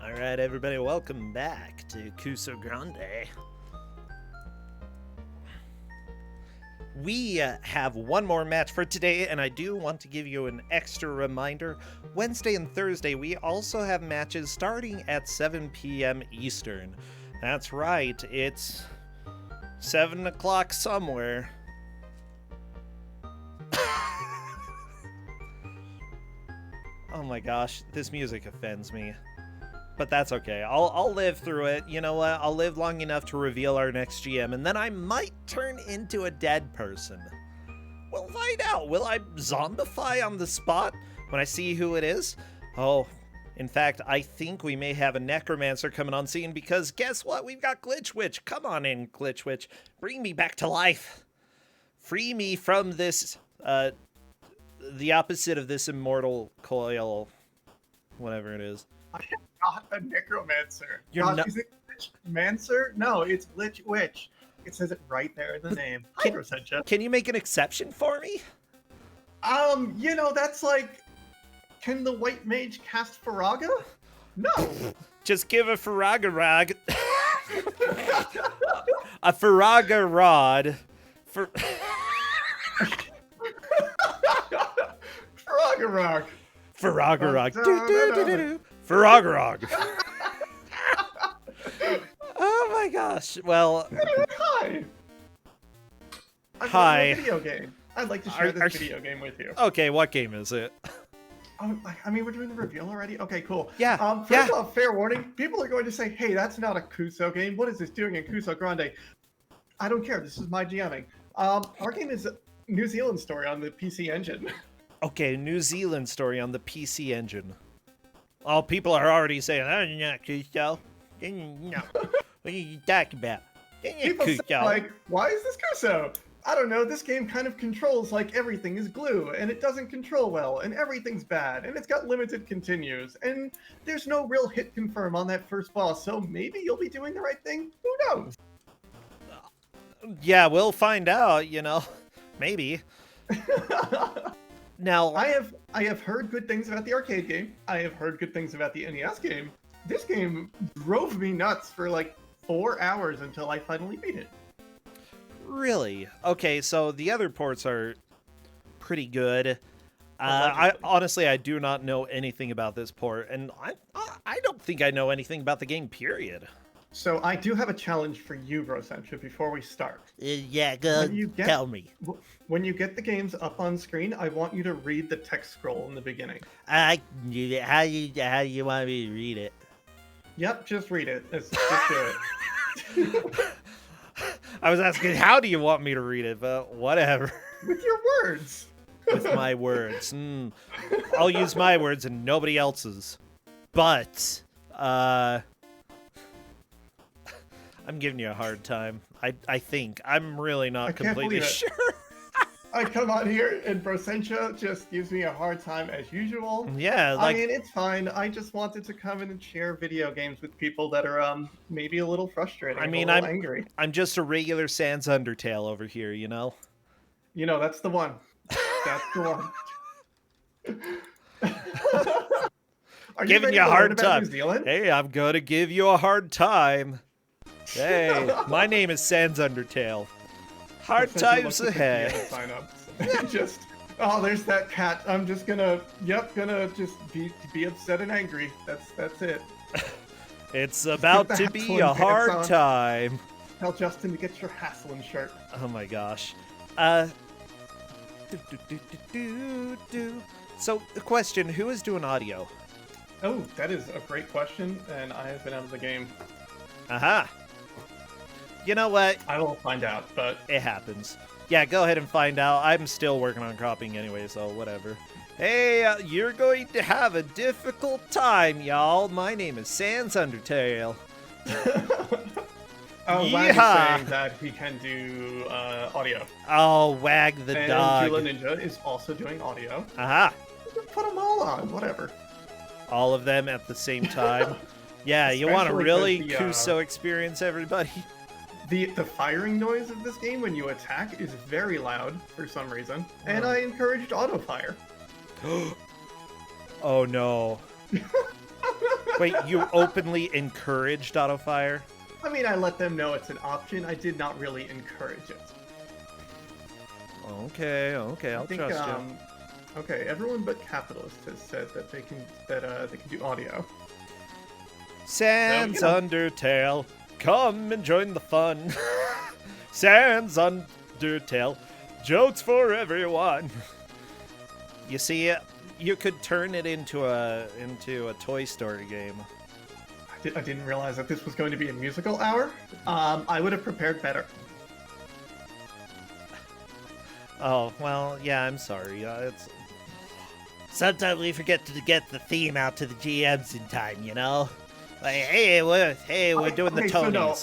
Alright, everybody, welcome back to Ku5ogrande. We have one more match for today, and I do want to give you an extra reminder. Wednesday and Thursday, we also have matches starting at 7 p.m. Eastern. That's right, it's 7 o'clock somewhere. Oh my gosh, this music offends me. But that's okay. I'll live through it. You know what? I'll live long enough to reveal our next GM, and then I might turn into a dead person. We'll find out. Will I zombify on the spot when I see who it is? Oh, in fact, I think we may have a necromancer coming on scene because guess what? We've got Glitch Witch. Come on in, Glitch Witch. Bring me back to life. Free me from this, the opposite of this immortal coil, whatever it is. I am not a necromancer. You're not. Is it Glitch Mancer? No, it's Glitch Witch. It says it right there in the name. Can you make an exception for me? That's like, can the white mage cast Faraga? No. Just give a Faraga rod. A Faraga rod. Faraga rock. Faraga rock. Faraga. Oh my gosh. Well. Hi. Hi. A video game. I'd like to share this video game with you. Okay, what game is it? I mean, we're doing the reveal already? Okay, cool. Yeah. First off, fair warning. People are going to say, hey, that's not a Ku5 game. What is this doing in Ku5ogrande? I don't care. This is my GMing. Our game is a New Zealand story on the PC Engine. Okay, New Zealand story on the PC Engine. Oh, people are already saying, oh, not Ku5. No. What are you talking about? People say, like, why is this Ku5? I don't know, this game kind of controls like everything is glue, and it doesn't control well, and everything's bad, and it's got limited continues, and there's no real hit confirm on that first boss, so maybe you'll be doing the right thing? Who knows? Yeah, we'll find out, Maybe. Now, I have heard good things about the arcade game. I have heard good things about the NES game. This game drove me nuts for like 4 hours until I finally beat it. Really? Okay, so the other ports are pretty good. I do not know anything about this port, and I don't think I know anything about the game, period. So I do have a challenge for you, Brosentra, before we start. Yeah, go tell me. When you get the games up on screen, I want you to read the text scroll in the beginning. How do you want me to read it? Yep, just read it. Just do it. I was asking, how do you want me to read it? But whatever. With your words. With my words. I'll use my words and nobody else's. But, I'm giving you a hard time. I think. I'm really not completely sure. I come on here and Brosentra just gives me a hard time as usual. Yeah, I mean, it's fine. I just wanted to come in and share video games with people that are maybe a little frustrating. I'm angry. I'm just a regular Sans Undertale over here, You know, that's the one. That's the one. Giving you a hard time. Hey, I'm gonna give you a hard time. Hey, my name is Sans Undertale. Hard times ahead. There's that cat. I'm just gonna just be upset and angry. That's it. It's about to be a hard time. Tell Justin to get your Hassling shirt. Oh my gosh. So, the question, who is doing audio? Oh, that is a great question, and I have been out of the game. Aha. You know what? I will find out, but it happens. Yeah, go ahead and find out. I'm still working on cropping anyway, so whatever. Hey, you're going to have a difficult time, y'all. My name is Sans Undertale. Wag is saying that he can do audio. Oh, Wag the dog. And Jula Ninja is also doing audio. Aha. Put them all on, whatever. All of them at the same time. Yeah, you want to really Ku5 experience, everybody. The firing noise of this game when you attack is very loud for some reason, and I encouraged auto fire. Oh no. Wait, you openly encouraged auto fire? I mean, I let them know it's an option. I did not really encourage it. Okay, I'll trust you. Okay, everyone but Capitalist has said that they can do audio. Sans Undertale, come and join the fun. Sans Undertale, jokes for everyone. You see, you could turn it into a Toy Story game. I didn't realize that this was going to be a musical hour. I would have prepared better. Oh, well, yeah, I'm sorry. It's sometimes we forget to get the theme out to the GMs in time, you know? Like, hey, we're doing the Tonys. So no,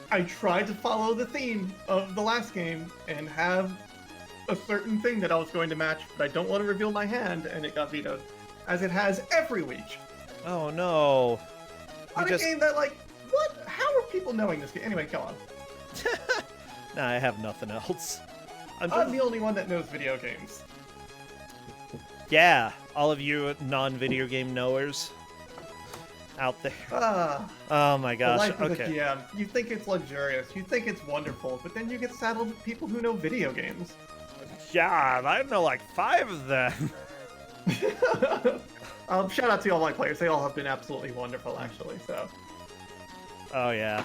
I tried to follow the theme of the last game and have a certain thing that I was going to match, but I don't want to reveal my hand, and it got vetoed, as it has every week. Oh no! On a game that, like, what? How are people knowing this game? Anyway, go on. Nah, I have nothing else. I'm the only one that knows video games. Yeah, all of you non-video game knowers out there. Oh my gosh. The life of a GM. You think it's luxurious, you think it's wonderful, but then you get saddled with people who know video games. Yeah, I know like 5 of them. Shout out to all my players. They all have been absolutely wonderful, actually. So. Oh yeah.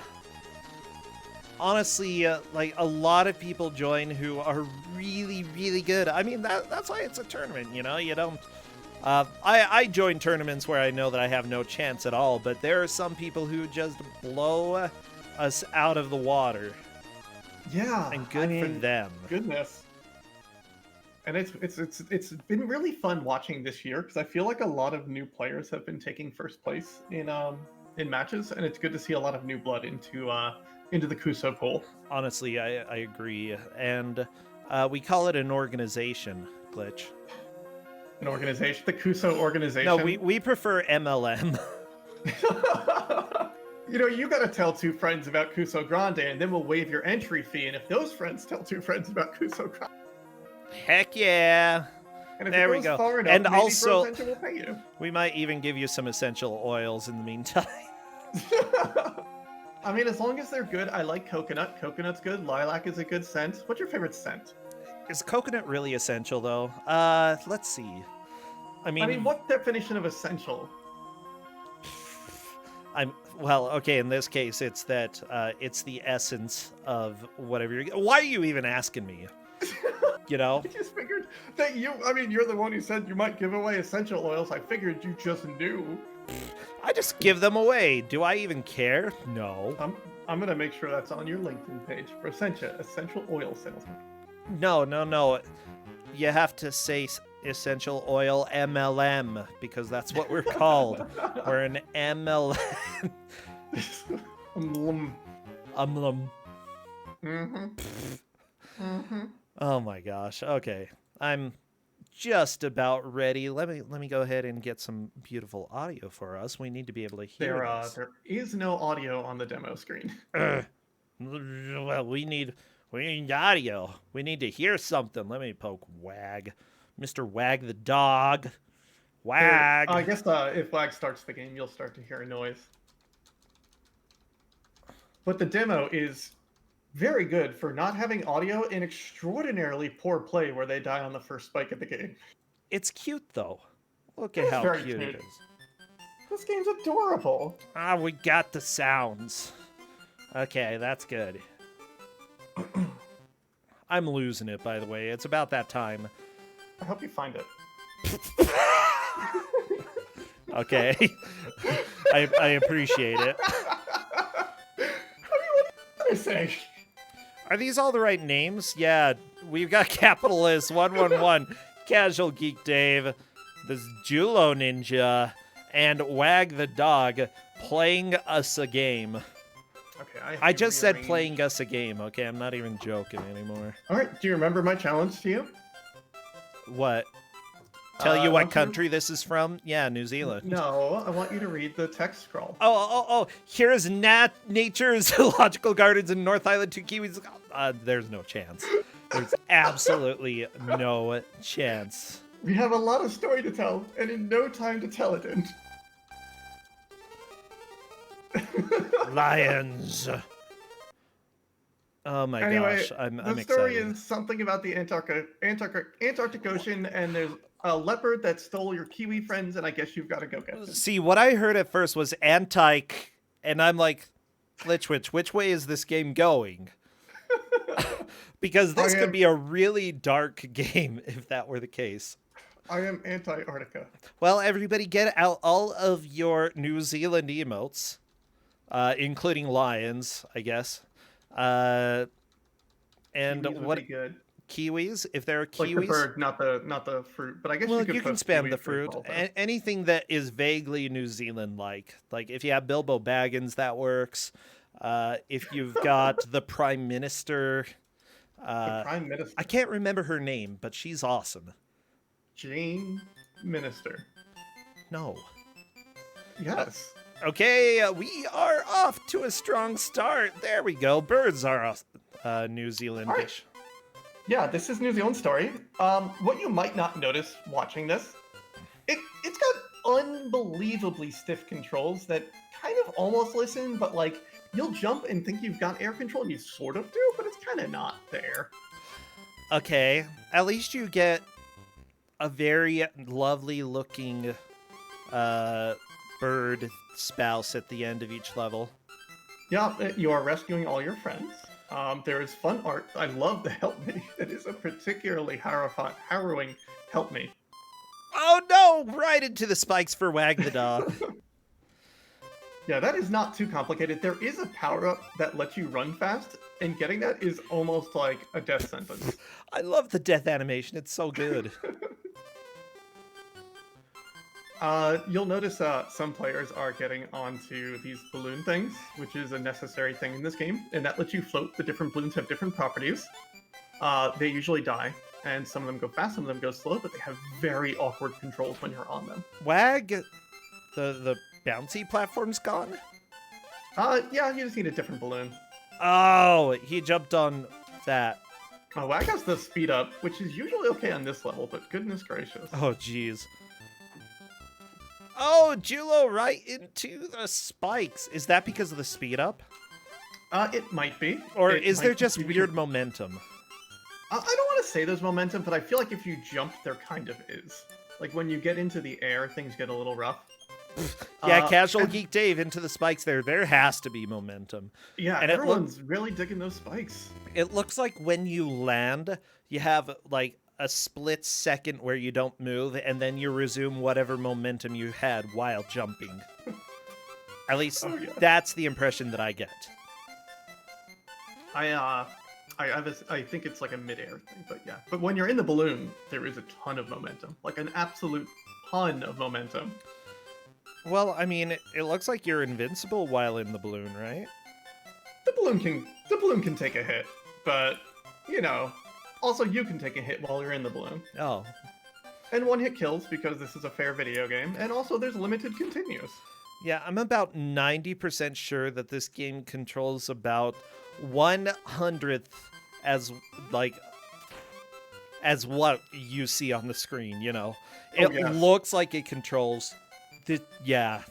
Honestly, like a lot of people join who are really, really good. I mean, that's why it's a tournament. You know, you don't. I join tournaments where I know that I have no chance at all, but there are some people who just blow us out of the water. Yeah, and good for them. Goodness. And it's been really fun watching this year because I feel like a lot of new players have been taking first place in matches, and it's good to see a lot of new blood into the Ku5 pool. Honestly, I agree, and we call it an organization, Glitch. An organization, the Ku5 organization. No, we prefer MLM. You know, you gotta tell 2 friends about Ku5ogrande, and then we'll waive your entry fee. And if those friends tell 2 friends about Ku5ogrande, heck yeah! and if there it goes we go. Far enough, and maybe also, will pay you. We might even give you some essential oils in the meantime. I mean, as long as they're good, I like coconut. Coconut's good. Lilac is a good scent. What's your favorite scent? Is coconut really essential, though? Let's see. I mean, what definition of essential? Well, okay, in this case, it's that it's the essence of whatever you're... Why are you even asking me? You know? I just figured that you're the one who said you might give away essential oils. I figured you just knew. I just give them away. Do I even care? No. I'm gonna make sure that's on your LinkedIn page for essential oil salesman. No. You have to say essential oil MLM because that's what we're called. We're an MLM. Oh my gosh. Okay. I'm just about ready. Let me go ahead and get some beautiful audio for us. We need to be able to hear this. There is no audio on the demo screen. Well, we need audio. We need to hear something. Let me poke Wag. Mr. Wag the dog. Wag. I guess if Wag starts the game, you'll start to hear a noise. But the demo is very good for not having audio and extraordinarily poor play where they die on the first spike of the game. It's cute, though. Look at how cute it is. This game's adorable. We got the sounds. Okay, that's good. I'm losing it, by the way. It's about that time. I hope you find it. Okay. I appreciate it. I mean, what did I say? Are these all the right names? Yeah, we've got Capitalist 111, Casual Geek Dave, this Julo Ninja, and Wag the Dog playing us a game. Okay, I just said playing us a game, okay? I'm not even joking anymore. Alright, do you remember my challenge to you? What? Tell you what country this is from? Yeah, New Zealand. No, I want you to read the text scroll. Oh. Here's Nature's Zoological Gardens in North Island, 2 Kiwis. There's no chance. There's absolutely no chance. We have a lot of story to tell, and in no time to tell it in. Lions. Oh my Anyway, gosh, I'm the story excited. is something about the Antarctic Ocean, and there's a leopard that stole your kiwi friends, and I guess you've got to go get them. See, what I heard at first was Antique, and I'm like, Glitchwitch, which way is this game going? Because this could be a really dark game if that were the case. I am Antarctica. Well, everybody get out all of your New Zealand emotes, including lions, I guess. And Kiwis would what be good. Kiwis? If there are kiwis, Like the bird, not the fruit. But I guess well, you could you can post spam kiwi the fruit. Anything that is vaguely New Zealand-like. Like if you have Bilbo Baggins, that works. If you've got the Prime Minister, the Prime Minister. I can't remember her name, but she's awesome. Jane Minister. No. Yes. Okay, we are off to a strong start. There we go. Birds are New Zealandish. Right. Yeah, this is New Zealand story. What you might not notice watching this, it's got unbelievably stiff controls that kind of almost listen, but like you'll jump and think you've got air control, and you sort of do, but it's kind of not there. Okay, at least you get a very lovely looking bird spouse at the end of each level. Yeah, you are rescuing all your friends. There is fun art. I love the help me. It is a particularly harrowing help me. Oh no! Right into the spikes for Wag the dog. Yeah, that is not too complicated. There is a power-up that lets you run fast, and getting that is almost like a death sentence. I love the death animation. It's so good. You'll notice some players are getting onto these balloon things, which is a necessary thing in this game, and that lets you float. The different balloons have different properties. They usually die, and some of them go fast, some of them go slow, but they have very awkward controls when you're on them. Wag, the bouncy platform's gone? Yeah, you just need a different balloon. Oh, he jumped on that. Wag has the speed up, which is usually okay on this level, but goodness gracious. Oh, jeez. Oh, Julo right into the spikes. Is that because of the speed up? It might be. Or is there just weird momentum? I don't want to say there's momentum, but I feel like if you jump, there kind of is. Like when you get into the air, things get a little rough. Yeah, Casual Geek Dave into the spikes there. There has to be momentum. Yeah, and everyone's really digging those spikes. It looks like when you land, you have like a split second where you don't move, and then you resume whatever momentum you had while jumping. At least that's the impression that I get. I think it's like a mid-air thing, but yeah. But when you're in the balloon, there is a ton of momentum, like an absolute ton of momentum. Well, I mean, it looks like you're invincible while in the balloon, right? The balloon can take a hit, but you know, also you can take a hit while you're in the balloon. Oh. And one hit kills because this is a fair video game, and also there's limited continues. Yeah, I'm about 90% sure that this game controls about 1/100th as what you see on the screen, you know. It looks like it controls yeah.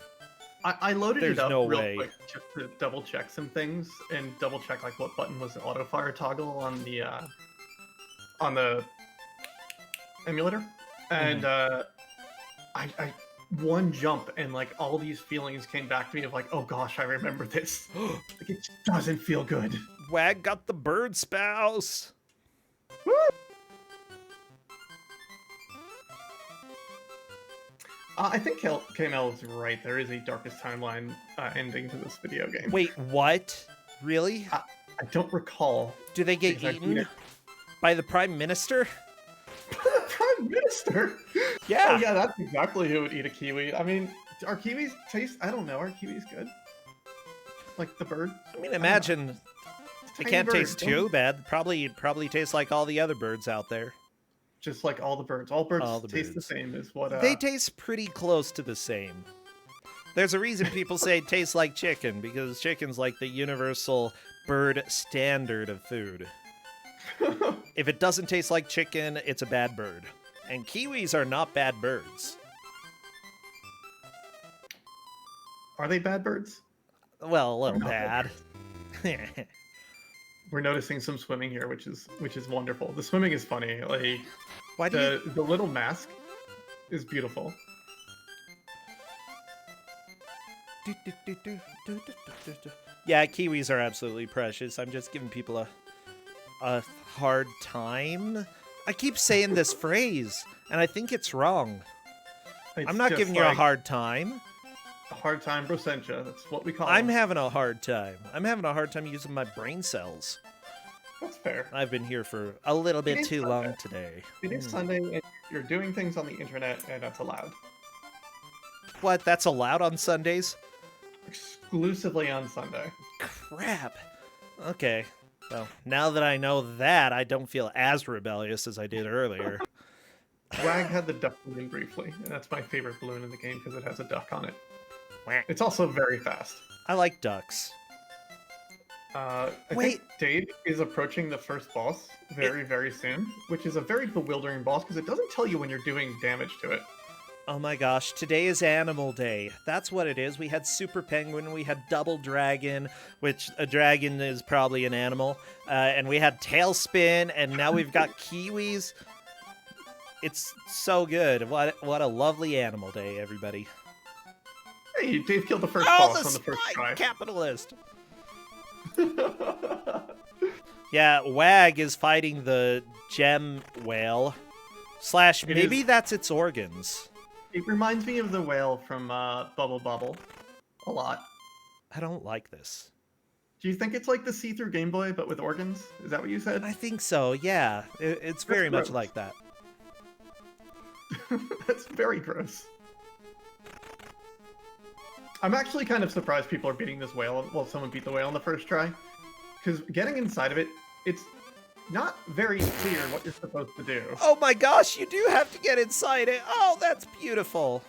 I loaded it up real quick just to double check some things and double check like what button was the auto fire toggle on the emulator, and I one jump and like all these feelings came back to me of like, oh gosh, I remember this. Like, it just doesn't feel good. Wag got the bird spouse. Woo! I think KML is right. There is a Darkest Timeline ending to this video game. Wait, what? Really? I don't recall. Do they get eaten by the Prime Minister? Prime Minister? Yeah. Oh, yeah, that's exactly who would eat a kiwi. I mean, are kiwis taste? I don't know. Are kiwis good? Like the bird? I mean, imagine it can't taste too bad. Probably tastes like all the other birds out there. Just like all the birds. All birds taste the same is what... They taste pretty close to the same. There's a reason people say it tastes like chicken, because chicken's like the universal bird standard of food. If it doesn't taste like chicken, it's a bad bird. And kiwis are not bad birds. Are they bad birds? Well, a Or little not bad. We're noticing some swimming here, which is wonderful. The swimming is funny. Like Why do you... the little mask is beautiful. Yeah, kiwis are absolutely precious. I'm just giving people a hard time. I keep saying this phrase, and I think it's wrong. It's I'm not just giving you a like hard time. a hard time brosentia. That's what we call I'm them. having a hard time. I'm having a hard time using my brain cells. That's fair. I've been here for a little bit is too Sunday. long today. It is Sunday, and you're doing things on the internet, and that's allowed. What? That's allowed on Sundays? Exclusively on Sunday. Crap. Okay. Well, now that I know that, I don't feel as rebellious as I did earlier. Wag had the duck balloon briefly, and that's my favorite balloon in the game because it has a duck on it. Whack. It's also very fast. I like ducks. I Wait. think Dave is approaching the first boss very soon, which is a very bewildering boss because it doesn't tell you when you're doing damage to it. Oh my gosh, today is Animal Day. That's what it is. We had Super Penguin, we had Double Dragon, which a dragon is probably an animal, and we had Tailspin, and now we've got Kiwis. It's so good. What a lovely Animal Day, everybody. Hey, Dave killed the first Oh, boss the on the first spy try. capitalist! Yeah, Wag is fighting the gem whale. Slash, maybe that's its organs. It reminds me of the whale from Bubble Bubble a lot. I don't like this. Do you think it's like the see-through Game Boy, but with organs? Is that what you said? I think so, yeah. It's very much gross. like that. That's very gross. I'm actually kind of surprised people are beating this whale. Well, someone beat the whale on the first try. Because getting inside of it, it's not very clear what you're supposed to do. Oh my gosh, you do have to get inside it. Oh, that's beautiful.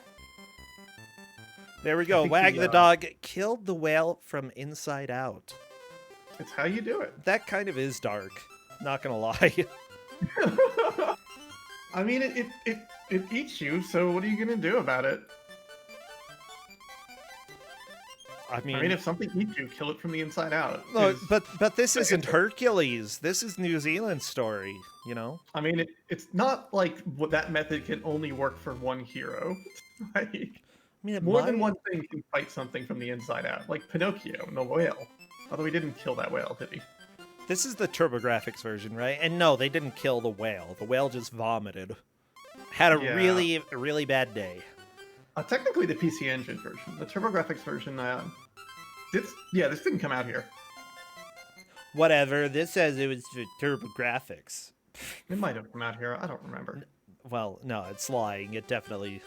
There we go. think Wag the, the dog killed the whale from inside out. It's how you do it. That kind of is dark. Not gonna lie. I mean, it eats you, so what are you gonna do about it? I mean, if something eats you, kill it from the inside out. look, 'Cause, but this isn't Hercules. This is New Zealand story, you know? I mean, it's not like what that method can only work for one hero. Like, I mean, it more might... than one thing can fight something from the inside out, like Pinocchio and the whale. Although he didn't kill that whale, did he? This is the TurboGrafx version, right? And no, they didn't kill the whale. The whale just vomited. Had a Yeah. really bad day. Technically, the PC Engine version, the TurboGrafx version. This didn't come out here. Whatever. This says it was for TurboGrafx. It might have come out here. I don't remember. Well, no, it's lying. It definitely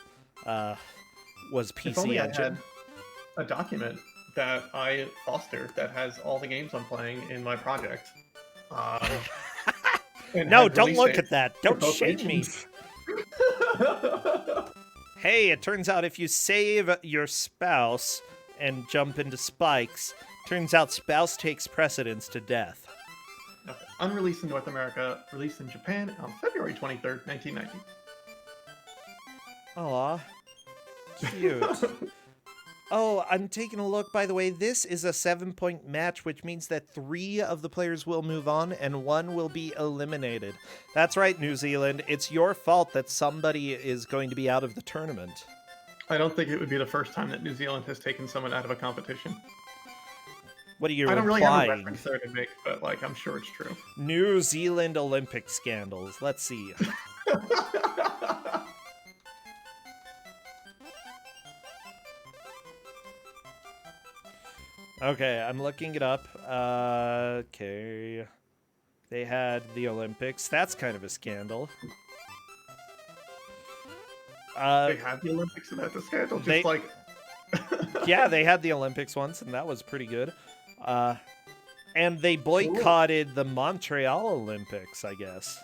was If PC only Engine. I had a document that I fostered that has all the games I'm playing in my project. And No, had don't release look dates at that. for Don't both shame me. regions. Hey, it turns out if you save your spouse and jump into spikes, turns out spouse takes precedence to death. Okay. Unreleased in North America, released in Japan on February 23rd, 1990. Aw. Cute. Oh, I'm taking a look, by the way. This is a 7-point match, which means that 3 of the players will move on and 1 will be eliminated. That's right, New Zealand. It's your fault that somebody is going to be out of the tournament. I don't think it would be the first time that New Zealand has taken someone out of a competition. What are you I don't really have a implying? reference there to make, but like I'm sure it's true. New Zealand Olympic scandals. Let's see. Okay, I'm looking it up. Okay. They had the Olympics. That's kind of a scandal. They had the Olympics and that's a scandal. Just like Yeah, they had the Olympics once, and that was pretty good. And they boycotted the Montreal Olympics, I guess.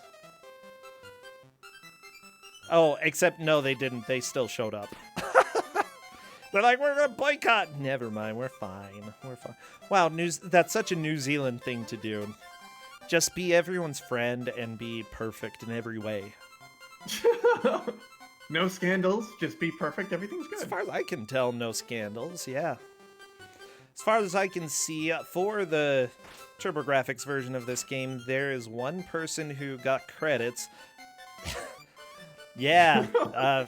Oh, except no, they didn't. They still showed up. They're like, we're gonna boycott. Never mind, we're fine. We're fine. Wow, that's such a New Zealand thing to do. Just be everyone's friend and be perfect in every way. no scandals, just be perfect, everything's good. As far as I can tell, no scandals, yeah. As far as I can see, for the TurboGrafx version of this game, there is one person who got credits. Yeah.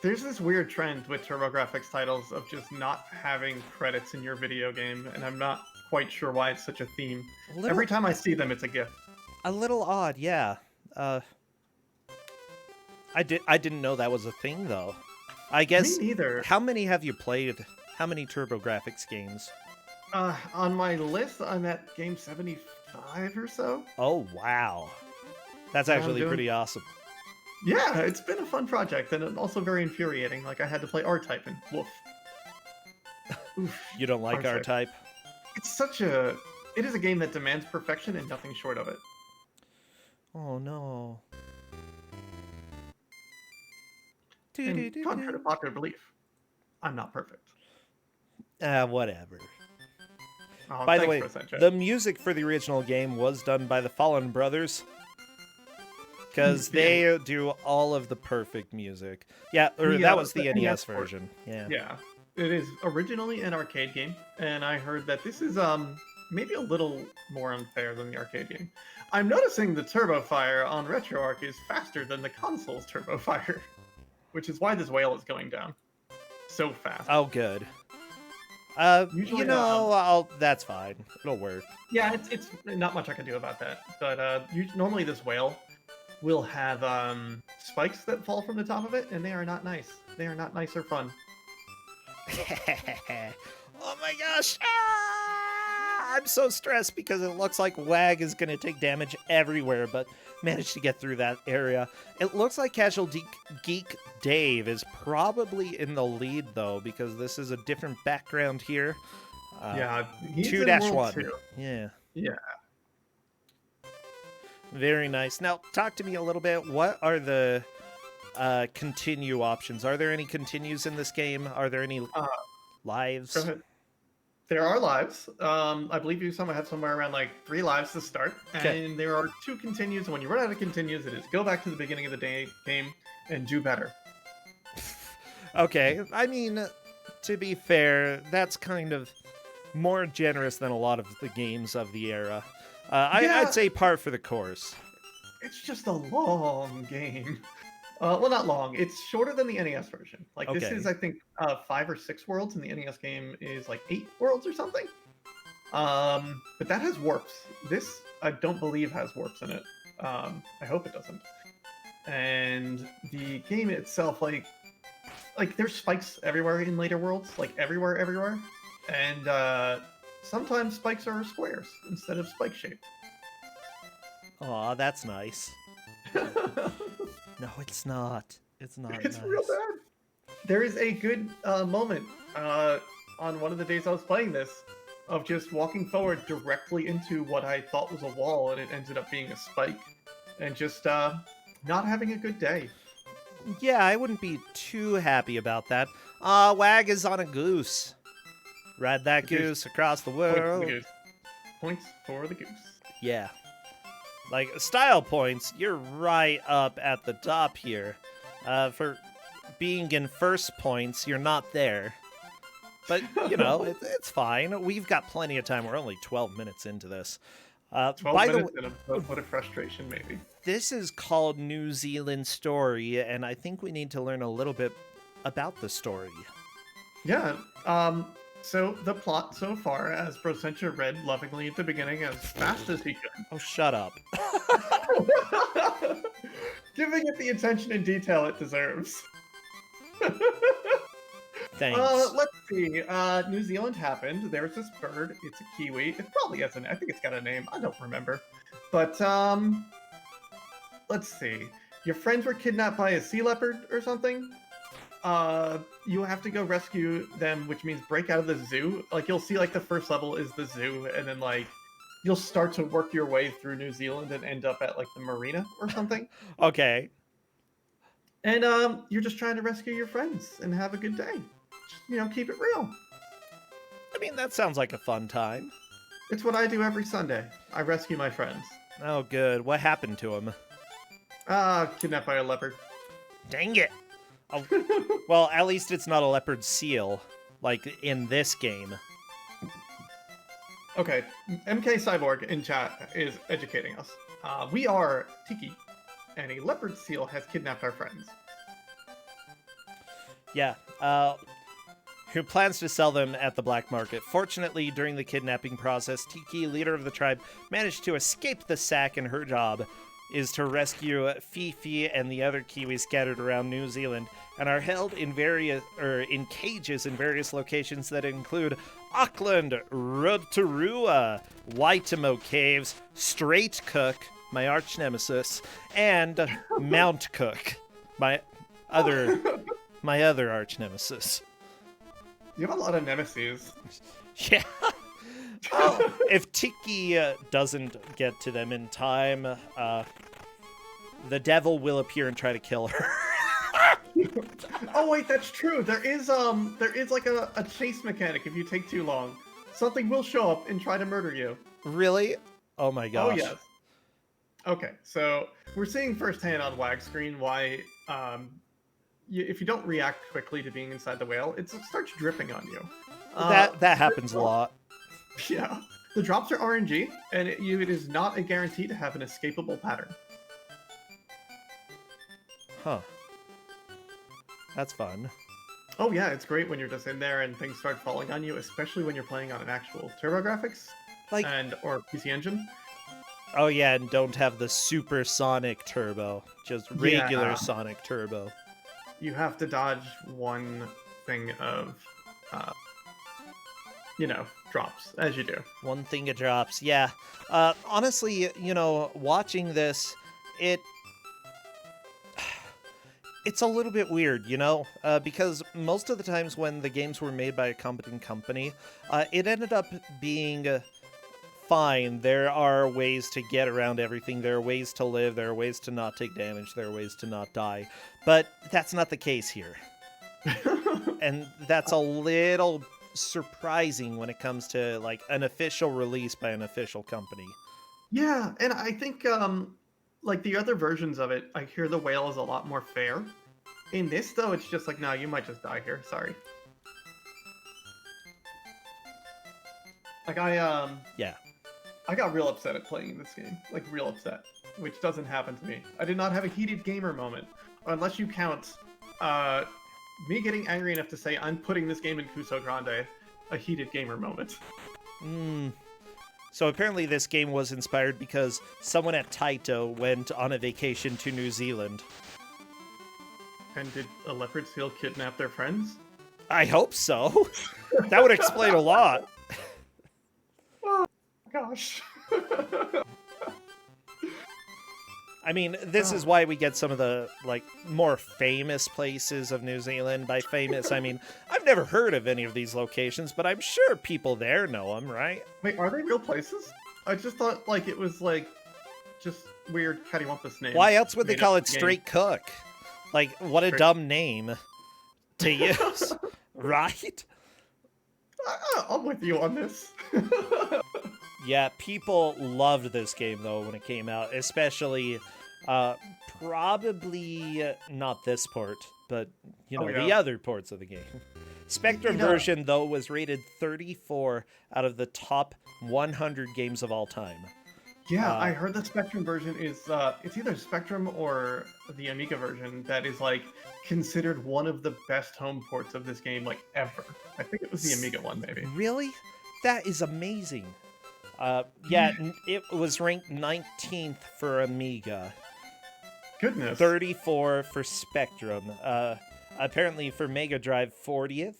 There's this weird trend with TurboGrafx titles of just not having credits in your video game, and I'm not quite sure why it's such a theme. Every time I see them, it's a gift. A little odd, yeah. I didn't know that was a thing, though. I guess. Me neither. How many have you played? How many TurboGrafx games? On my list, I'm at game 75 or so. Oh, wow. That's actually pretty awesome. Yeah, it's been a fun project, and also very infuriating. Like, I had to play R-Type, and woof. Oof. You don't like R-Type? It's such a... It is a game that demands perfection and nothing short of it. Oh, no. And contrary to popular belief, I'm not perfect. Whatever. Oh, by the way, the music for the original game was done by the Fallen Brothers. Because they do all of the perfect music. Yeah, that was the NES version. Yeah. It is originally an arcade game, and I heard that this is maybe a little more unfair than the arcade game. I'm noticing the Turbo Fire on RetroArch is faster than the console's Turbo Fire, which is why this whale is going down so fast. Oh, good. Usually, that's fine. It'll work. Yeah, it's not much I can do about that. But normally this whale will have spikes that fall from the top of it, and they are not nice. They are not nice or fun. Oh my gosh! I'm so stressed because it looks like Wag is going to take damage everywhere, but managed to get through that area. It looks like Casual Geek Dave is probably in the lead, though, because this is a different background here. Yeah, he's 2-1. Yeah. Yeah. Very nice. Now, talk to me a little bit. What are the continue options? Are there any continues in this game? Are there any lives? Go ahead. There are lives. I believe you have somewhere around like 3 lives to start. Okay. And there are 2 continues. And when you run out of continues, it is go back to the beginning of the game and do better. Okay. I mean, to be fair, that's kind of more generous than a lot of the games of the era. I'd say par for the course. It's just a long game. Well, not long. It's shorter than the NES version. Like, this is, I think, 5 or 6 worlds, and the NES game is like 8 worlds or something. But that has warps. This, I don't believe, has warps in it. I hope it doesn't. And the game itself, like there's spikes everywhere in later worlds, like everywhere. And sometimes spikes are squares instead of spike-shaped. Aw, that's nice. No, it's not. It's not. It's nice. real bad. There is a good moment on one of the days I was playing this of just walking forward directly into what I thought was a wall, and it ended up being a spike, and just not having a good day. Yeah, I wouldn't be too happy about that. Wag is on a goose. Ride that goose across the world. Points for the goose. Yeah. Like, style points, you're right up at the top here. For being in first points, you're not there. But, it's fine. We've got plenty of time. We're only 12 minutes into this. 12 minutes and a bit of frustration, maybe. This is called New Zealand Story, and I think we need to learn a little bit about the story. Yeah. So the plot so far, as Procentia read lovingly at the beginning as fast as he could. Oh, shut up. Giving it the attention and detail it deserves. Thanks. Let's see. New Zealand happened. There's this bird. It's a kiwi. It probably has I think it's got a name. I don't remember. But, let's see. Your friends were kidnapped by a sea leopard or something? You have to go rescue them, which means break out of the zoo. Like, you'll see, like, the first level is the zoo, and then, like, you'll start to work your way through New Zealand and end up at, like, the marina or something. Okay. And, you're just trying to rescue your friends and have a good day. Just, keep it real. I mean, that sounds like a fun time. It's what I do every Sunday. I rescue my friends. Oh, good. What happened to him? Kidnapped by a leopard. Dang it. Oh, well, at least it's not a leopard seal. like in this game. Okay, MK Cyborg in chat is educating us. We are Tiki, and a leopard seal has kidnapped our friends. Yeah, who plans to sell them at the black market. Fortunately, during the kidnapping process, Tiki, leader of the tribe, managed to escape the sack, and her job is to rescue Fifi and the other Kiwis scattered around New Zealand and are held in in cages in various locations that include Auckland, Rotorua, Waitomo Caves, Straight Cook, my arch nemesis, and Mount Cook, my other arch nemesis. You have a lot of nemesis. Yeah. Oh, if Tiki doesn't get to them in time, the devil will appear and try to kill her. Oh wait, that's true. There is like a chase mechanic if you take too long. Something will show up and try to murder you. Really? Oh my gosh. Oh yes. Okay, so we're seeing firsthand on WAG screen why if you don't react quickly to being inside the whale, it starts dripping on you. That happens a lot. Yeah. The drops are RNG, and it is not a guarantee to have an escapable pattern. Huh. That's fun. Oh yeah, it's great when you're just in there and things start falling on you, especially when you're playing on an actual TurboGrafx or PC Engine. Oh yeah, and don't have the supersonic turbo, just regular sonic turbo. You have to dodge one thing of, drops, as you do. One thing of drops, yeah. Honestly, watching this, it's a little bit weird, because most of the times when the games were made by a competent company, it ended up being fine. There are ways to get around everything. There are ways to live. There are ways to not take damage. There are ways to not die. But that's not the case here. And that's a little surprising when it comes to, like, an official release by an official company. Yeah, and I think, like, the other versions of it, I hear the whale is a lot more fair. In this, though, it's just like, no, you might just die here. Sorry. Like, Yeah. I got real upset at playing this game. Like, real upset. Which doesn't happen to me. I did not have a heated gamer moment. Unless you count, me getting angry enough to say I'm putting this game in Ku5ogrande, a heated gamer moment. So apparently this game was inspired because someone at Taito went on a vacation to New Zealand. And did a leopard seal kidnap their friends? I hope so. That would explain a lot. Oh, gosh. I mean, this is why we get some of the, like, more famous places of New Zealand. By famous, I mean, I've never heard of any of these locations, but I'm sure people there know them, right? Wait, are they real places? I just thought, like, it was, like, just weird cattywampus names. Why else would they call it Straight Cook? Like, what a dumb name to use, right? I'm with you on this. Yeah, people loved this game, though, when it came out, especially... probably not this port, but, the other ports of the game. Spectrum version, though, was rated 34 out of the top 100 games of all time. Yeah, I heard the Spectrum version is, it's either Spectrum or the Amiga version that is, like, considered one of the best home ports of this game, like, ever. I think it was the Amiga one, maybe. Really? That is amazing. Yeah, it was ranked 19th for Amiga. Goodness. 34 for Spectrum. Apparently for Mega Drive, 40th.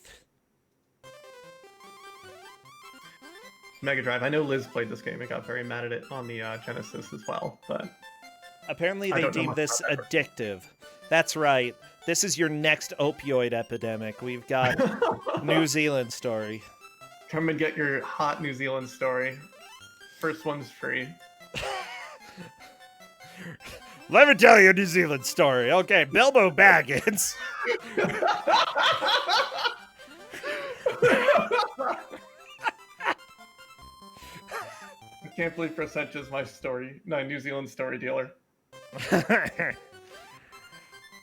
Mega Drive. I know Liz played this game and got very mad at it on the Genesis as well, but... Apparently they deem this addictive. That's right. This is your next opioid epidemic. We've got New Zealand story. Come and get your hot New Zealand story. First one's free. Let me tell you a New Zealand story. Okay, Bilbo Baggins. I can't believe Percent is my New Zealand story dealer.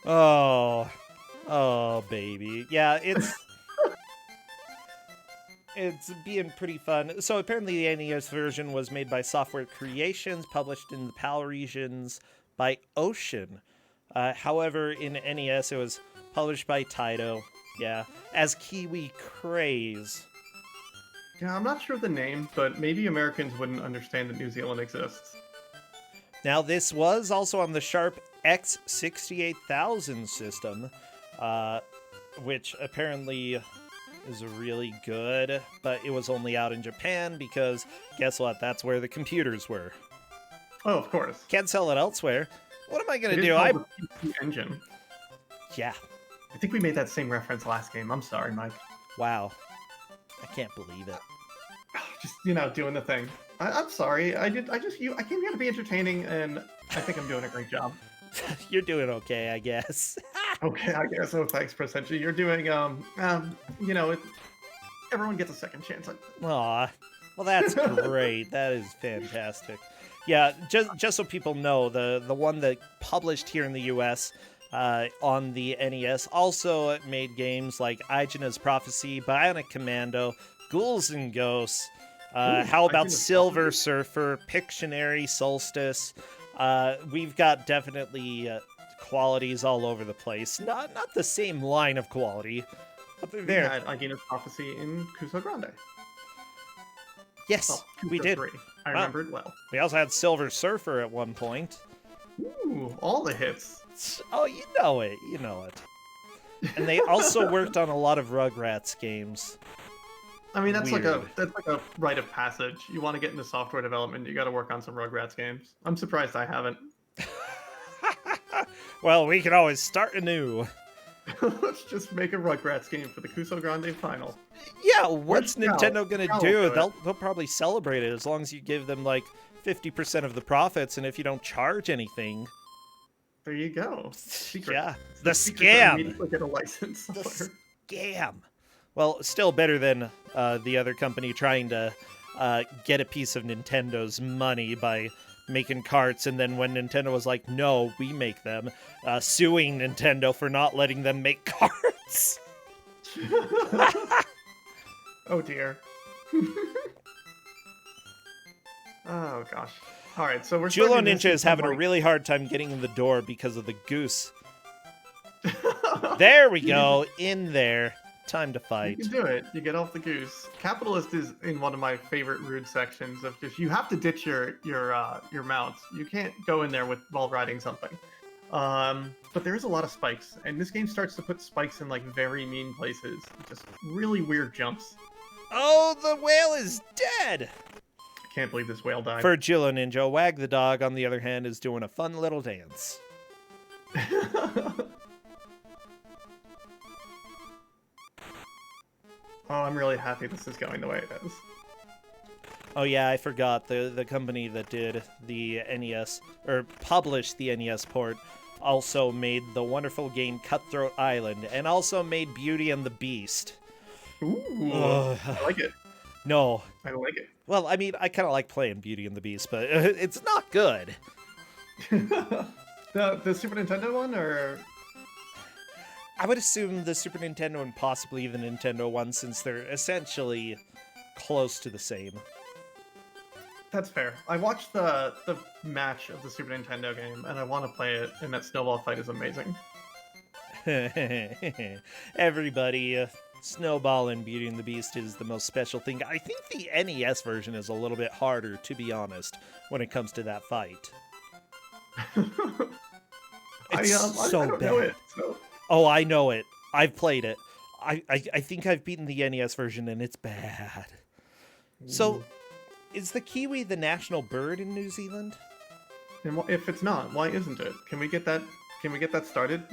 Oh, baby. Yeah, It's being pretty fun. So apparently the NES version was made by Software Creations, published in the PAL regions by Ocean. However, in NES it was published by Taito, yeah, as Kiwi Craze. Yeah, I'm not sure of the name, but maybe Americans wouldn't understand that New Zealand exists. Now this was also on the Sharp X68000 system, which apparently is really good, but it was only out in Japan because, guess what, that's where the computers were. Oh, of course. Can't sell it elsewhere. What am I gonna It is do? called the PC Engine. Yeah. I think we made that same reference last game. I'm sorry, Mike. Wow. I can't believe it. Just, doing the thing. I'm sorry. I came here to be entertaining, and I think I'm doing a great job. You're doing okay, I guess. Okay, I guess. Oh, thanks, Percentage. You're doing, everyone gets a second chance. Aw. Well, that's great. That is fantastic. Yeah, just so people know, the one that published here in the U.S. On the NES also made games like Aijina's Prophecy, Bionic Commando, Ghouls and Ghosts. How about Silver Surfer, Pictionary, Solstice? We've got definitely qualities all over the place. Not the same line of quality, but they're there. We had Aijina's Prophecy in Ku5ogrande. Yes, we did. I remembered well. We also had Silver Surfer at one point. Ooh, all the hits. Oh, you know it. And they also worked on a lot of Rugrats games. I mean, that's like a rite of passage. You want to get into software development, you got to work on some Rugrats games. I'm surprised I haven't. Well, we can always start anew. Let's just make a Rugrats game for the Ku5ogrande final. Yeah, what's Nintendo gonna do? do They'll probably celebrate it as long as you give them like 50% of the profits, and if you don't charge anything. There you go. Secret. Yeah, the scam. Immediately get a license. The scam. Well, still better than the other company trying to get a piece of Nintendo's money by making carts, and then when Nintendo was like, no, we make them, suing Nintendo for not letting them make carts. Oh dear. Oh gosh. All right, so we're Julo Ninja is having a really hard time getting in the door because of the goose. There we go, in there. Time to fight. You can do it. You get off the goose. Capitalist is in one of my favorite rude sections of just you have to ditch your mounts. You can't go in there while riding something. But there is a lot of spikes, and this game starts to put spikes in like very mean places. Just really weird jumps. Oh, the whale is dead. I can't believe this whale died. For Julo Ninja, Wag the dog, on the other hand, is doing a fun little dance. Oh, I'm really happy this is going the way it is. Oh yeah, I forgot. The company that did the NES, or published the NES port, also made the wonderful game Cutthroat Island, and also made Beauty and the Beast. Ooh, I like it. No. I like it. Well, I mean, I kind of like playing Beauty and the Beast, but it's not good. The Super Nintendo one, or...? I would assume the Super Nintendo and possibly the Nintendo one, since they're essentially close to the same. That's fair. I watched the match of the Super Nintendo game, and I want to play it, and that snowball fight is amazing. Everybody, Snowball and Beauty and the Beast is the most special thing. I think the NES version is a little bit harder, to be honest, when it comes to that fight. It's so I don't bad. know it, so... Oh, I know it. I've played it. I think I've beaten the NES version, and it's bad. So, is the kiwi the national bird in New Zealand? And if it's not, why isn't it? Can we get that? Can we get that started?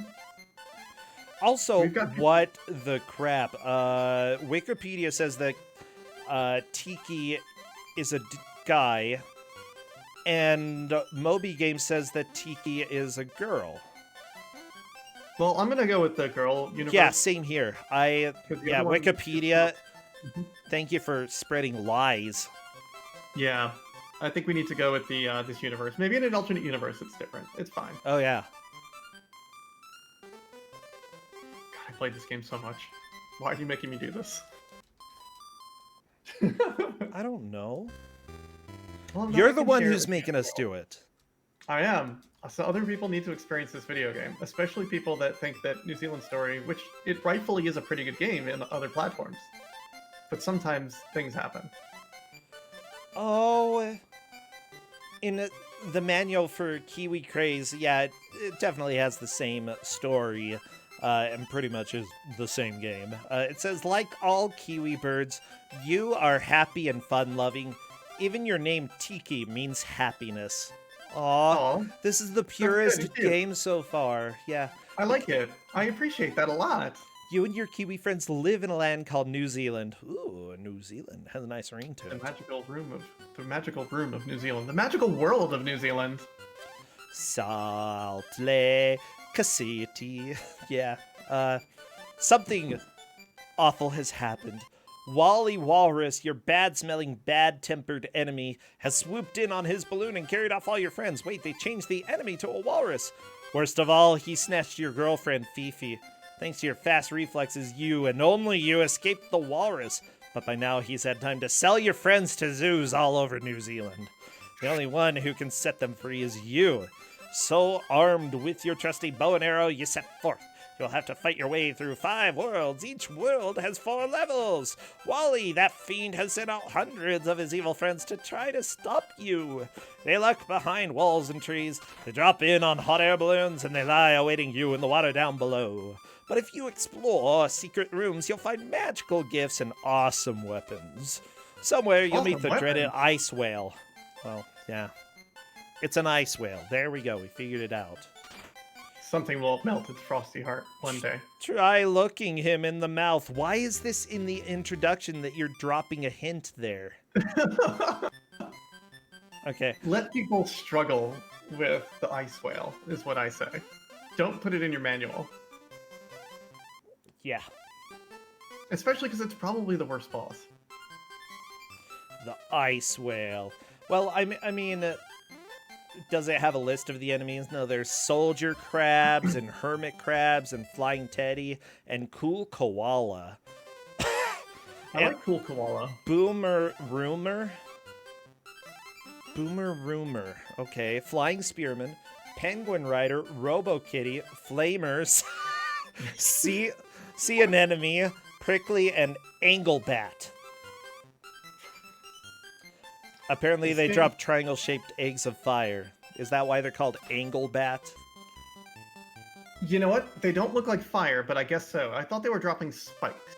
Also, what the crap? Wikipedia says that Tiki is a guy, and Moby Games says that Tiki is a girl. Well, I'm gonna go with the girl universe. Yeah, same here. Wikipedia. Thank you for spreading lies. Yeah, I think we need to go with the this universe. Maybe in an alternate universe, it's different. It's fine. Oh yeah. God, I played this game so much. Why are you making me do this? I don't know. Well, now You're I the can one share who's it making with us you. do it. I am. So other people need to experience this video game, especially people that think that New Zealand Story, which it rightfully is a pretty good game in other platforms, but sometimes things happen. Oh, in the manual for Kiwi Craze, yeah, it definitely has the same story, and pretty much is the same game. It says, like all Kiwi birds, you are happy and fun-loving. Even your name Tiki means happiness. Aw, Oh, this is the that's good. purest It's cute. game so far. Yeah. I like it. I appreciate that a lot. You and your Kiwi friends live in a land called New Zealand. Ooh, New Zealand has a nice ring to The it. magical room of New Zealand, the magical world of New Zealand. Salt Lake City. Yeah. Something awful has happened. Wally Walrus, your bad-smelling, bad-tempered enemy, has swooped in on his balloon and carried off all your friends. Wait, they changed the enemy to a walrus. Worst of all, he snatched your girlfriend, Fifi. Thanks to your fast reflexes, you and only you escaped the walrus. But by now, he's had time to sell your friends to zoos all over New Zealand. The only one who can set them free is you. So, armed with your trusty bow and arrow, you set forth. You'll have to fight your way through 5 worlds. Each world has 4 levels. Wally, that fiend, has sent out hundreds of his evil friends to try to stop you. They lurk behind walls and trees. They drop in on hot air balloons, and they lie awaiting you in the water down below. But if you explore secret rooms, you'll find magical gifts and awesome weapons. Somewhere you'll meet the Awesome dreaded weapons. ice whale. Well, yeah. It's an ice whale. There we go. We figured it out. Something will melt its frosty heart one day. Try looking him in the mouth. Why is this in the introduction that you're dropping a hint there? Okay. Let people struggle with the ice whale, is what I say. Don't put it in your manual. Yeah. Especially because it's probably the worst boss. The ice whale. Well, I mean, does it have a list of the enemies? No, there's soldier crabs and hermit crabs and flying teddy and cool koala. I like Cool Koala. Boomer Rumor. Okay. Flying Spearman, Penguin Rider, Robo Kitty, Flamers, Sea Anemone, Prickly, and Anglebat. Apparently they drop triangle-shaped eggs of fire. Is that why they're called Anglebat? You know what? They don't look like fire, but I guess so. I thought they were dropping spikes.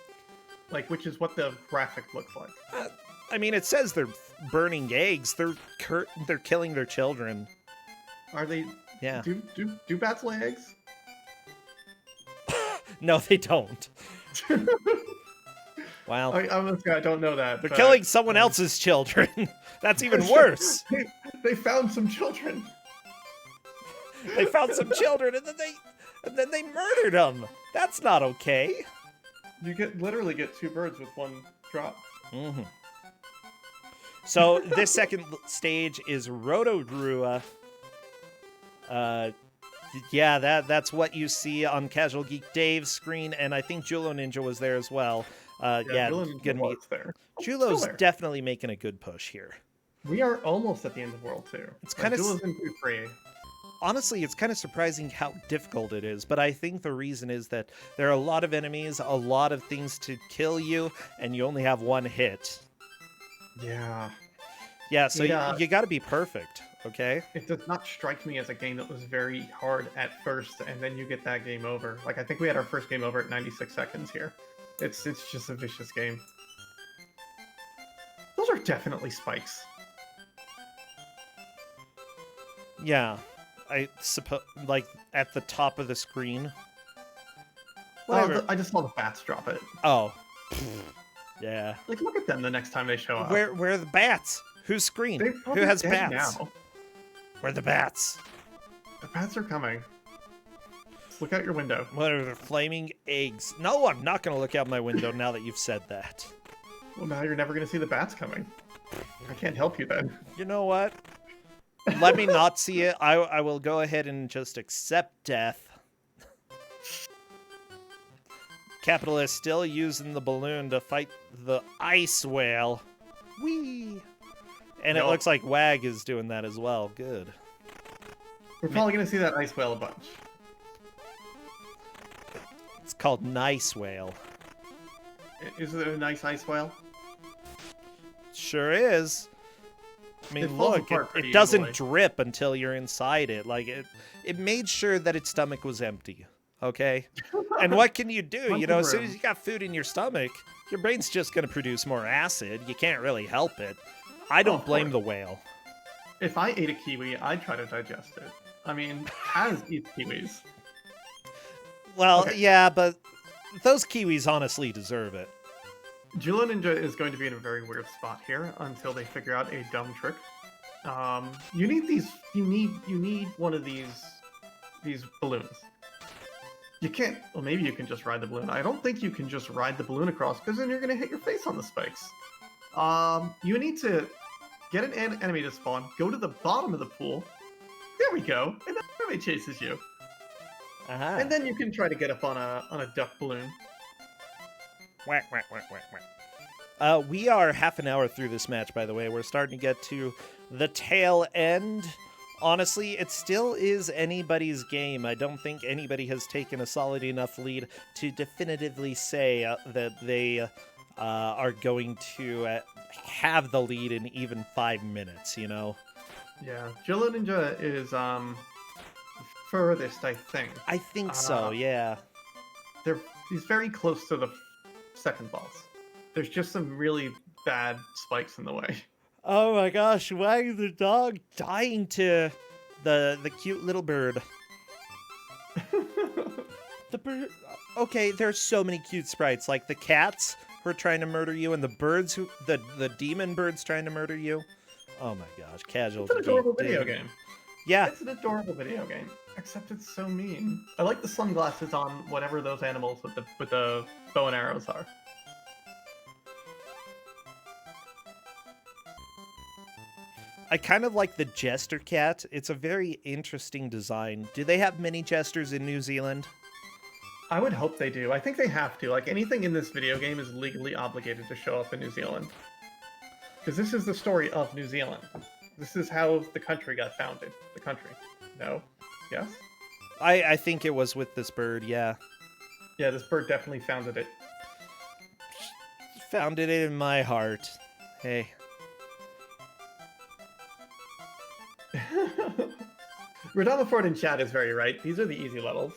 Like, which is what the graphic looks like. I mean, it says they're burning eggs. They're killing their children. Are they? Yeah. Do bats lay eggs? No, they don't. Wow. I don't know that. They're killing someone else's children. That's even worse. They found some children. They found some children and then they murdered them. That's not okay. You literally get 2 birds with 1 drop. Mm-hmm. So this second stage is Roto-Drua. Yeah, that's what you see on Casual Geek Dave's screen, and I think Julo Ninja was there as well. Yeah, there. Julo's definitely making a good push here. We are almost at the end of World 2. It's kind of Julo's in 3. Honestly, it's kind of surprising how difficult it is, but I think the reason is that there are a lot of enemies, a lot of things to kill you, and you only have 1 hit. Yeah. Yeah, so you got to be perfect, okay? It does not strike me as a game that was very hard at first, and then you get that game over. Like, I think we had our first game over at 96 seconds here. It's just a vicious game. Those are definitely spikes. Yeah. I suppose, like, at the top of the screen. Whatever. I just saw the bats drop it. Oh. Yeah. Like, look at them the next time they show up. Where are the bats? Whose screen? Who has bats? Now. Where are the bats? The bats are coming. Just look out your window. What are the flaming eggs? No, I'm not going to look out my window now that you've said that. Well, now you're never going to see the bats coming. I can't help you then. You know what? Let me not see it. I will go ahead and just accept death. Capitalist still using the balloon to fight the ice whale. Whee! And it Nope. looks like Wag is doing that as well. Good. We're probably going to see that ice whale a bunch. It's called Nice Whale. Is it a nice ice whale? Sure is. I mean, It falls look, apart pretty it doesn't easily. drip until you're inside it. Like, it made sure that its stomach was empty, okay? And what can you do? Bunch You know, of as soon room. as you got food in your stomach, your brain's just going to produce more acid. You can't really help it. I don't of blame course. the whale. If I ate a kiwi, I'd try to digest it. I mean, Kaz eats kiwis. Well, Okay. yeah, but those kiwis honestly deserve it. Jula Ninja is going to be in a very weird spot here until they figure out a dumb trick. You need these. You need one of these balloons. You can't. Well, maybe you can just ride the balloon. I don't think you can just ride the balloon across because then you're going to hit your face on the spikes. You need to get an enemy to spawn. Go to the bottom of the pool. There we go. And the enemy chases you. Uh-huh. And then you can try to get up on a duck balloon. Whack, whack, whack, whack, whack. We are half an hour through this match, by the way. We're starting to get to the tail end. Honestly, it still is anybody's game. I don't think anybody has taken a solid enough lead to definitively say that they are going to have the lead in even 5 minutes, you know? Yeah, Jilla Ninja is furthest, I think. I think so, yeah. He's very close to the second boss. There's just some really bad spikes in the way. Oh my gosh, Wag the dog dying to the cute little bird. The bird. Okay, there's so many cute sprites, like the cats who are trying to murder you, and the birds who the demon birds trying to murder you. Oh my gosh, casual. It's an adorable dude. video game. Yeah, It's an adorable video game, except it's so mean. I like the sunglasses on whatever those animals with the bow and arrows are. I kind of like the jester cat. It's a very interesting design. Do they have many jesters in New Zealand? I would hope they do. I think they have to. Like, anything in this video game is legally obligated to show up in New Zealand. Because this is the story of New Zealand. This is how the country got founded. The country. No? Yes? I think it was with this bird, yeah. Yeah, this bird definitely founded it. Founded it in my heart. Hey. Radama Ford in chat is very right. These are the easy levels.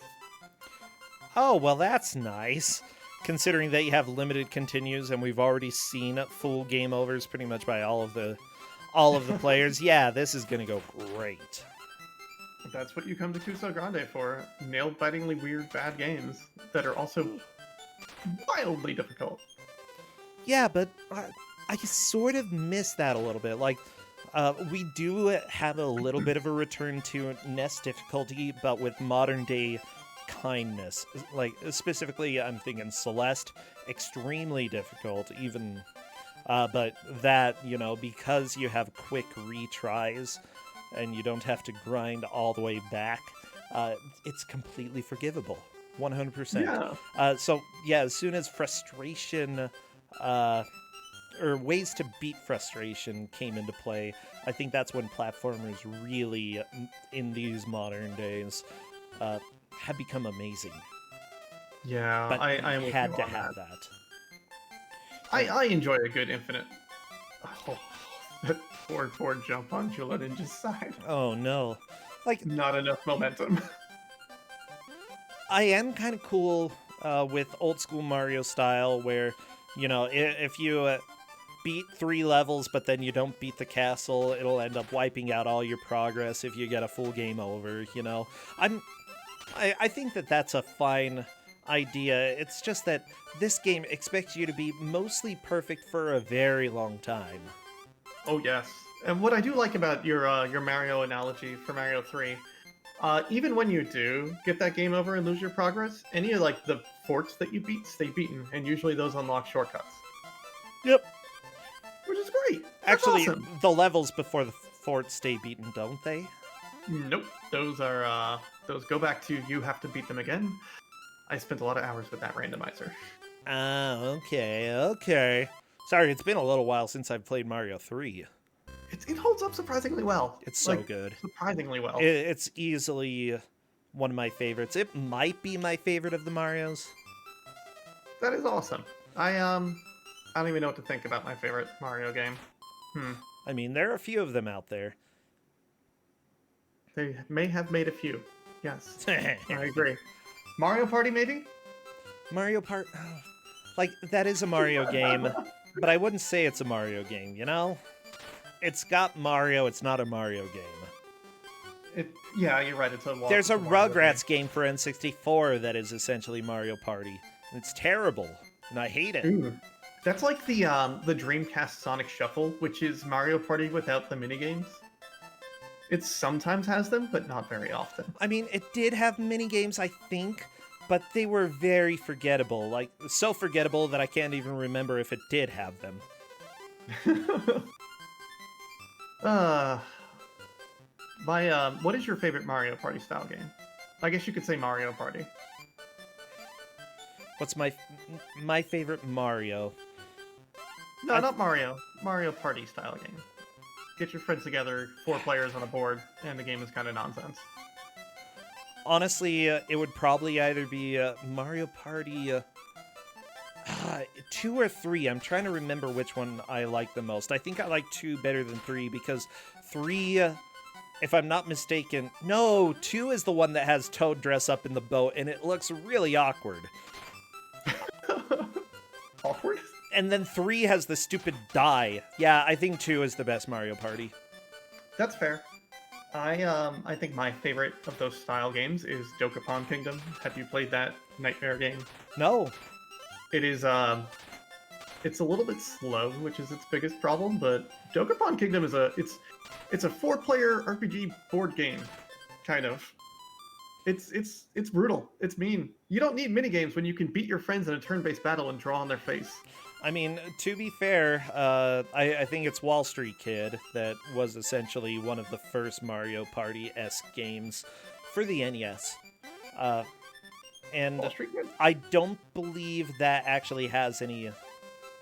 Oh, well, that's nice. Considering that you have limited continues and we've already seen full game overs pretty much by all of the players. Yeah, this is gonna go great. That's what you come to Ku5ogrande for. Nail-bitingly weird bad games that are also wildly difficult. Yeah, but I sort of miss that a little bit. Like, we do have a little bit of a return to NES difficulty, but with modern day kindness. Like, specifically, I'm thinking Celeste, extremely difficult, even, but that, you know, because you have quick retries and you don't have to grind all the way back, it's completely forgivable. 100%. Yeah. So, yeah, as soon as frustration, or ways to beat frustration came into play, I think that's when platformers really, in these modern days, have become amazing. Yeah, But I am you with had you to on have that. that. I enjoy a good infinite. Oh, that forward jump on Jula Ninja's side. Oh no. Like, Not enough momentum. I am kind of cool with old school Mario style where, you know, if you beat 3 levels but then you don't beat the castle, it'll end up wiping out all your progress if you get a full game over, you know. I think that that's a fine idea. It's just that this game expects you to be mostly perfect for a very long time. Oh yes. And what I do like about your Mario analogy for Mario 3, even when you do get that game over and lose your progress, any of like the forts that you beat stay beaten, and usually those unlock shortcuts. Yep. Which is great. That's Actually, awesome. the levels before the forts stay beaten, don't they? Nope. Those are those go back to you have to beat them again. I spent a lot of hours with that randomizer. Ah, okay. Sorry, it's been a little while since I've played Mario 3. It holds up surprisingly well. It's so good. Surprisingly well. It's easily one of my favorites. It might be my favorite of the Marios. That is awesome. I don't even know what to think about my favorite Mario game. I mean, there are a few of them out there. They may have made a few. Yes, I agree. Mario Party, maybe? Mario Part... Like, that is a Mario game, but I wouldn't say it's a Mario game, you know? It's got Mario, it's not a Mario game. Yeah, you're right, There's a Rugrats game for N64 that is essentially Mario Party. And it's terrible, and I hate it. Ooh. That's like the Dreamcast Sonic Shuffle, which is Mario Party without the minigames. It sometimes has them, but not very often. I mean, it did have minigames, I think, but they were very forgettable. Like, so forgettable that I can't even remember if it did have them. What is your favorite Mario Party style game? I guess you could say Mario Party. What's my favorite Mario? No, not Mario. Mario Party style game. Get your friends together, 4 players on a board, and the game is kind of nonsense. Honestly, it would probably either be Mario Party 2 or 3. I'm trying to remember which one I like the most. I think I like 2 better than 3 because 3, if I'm not mistaken... No, 2 is the one that has Toad dress up in the boat, and it looks really awkward. Awkward? And then 3 has the stupid die. Yeah, I think 2 is the best Mario Party. That's fair. I think my favorite of those style games is Dokapon Kingdom. Have you played that nightmare game? No. It is, it's a little bit slow, which is its biggest problem, but Dokapon Kingdom is it's a 4-player RPG board game, kind of. It's brutal. It's mean. You don't need minigames when you can beat your friends in a turn-based battle and draw on their face. I mean, to be fair, I think it's Wall Street Kid that was essentially one of the first Mario Party-esque games for the NES. And Wall Street Kid? I don't believe that actually has any...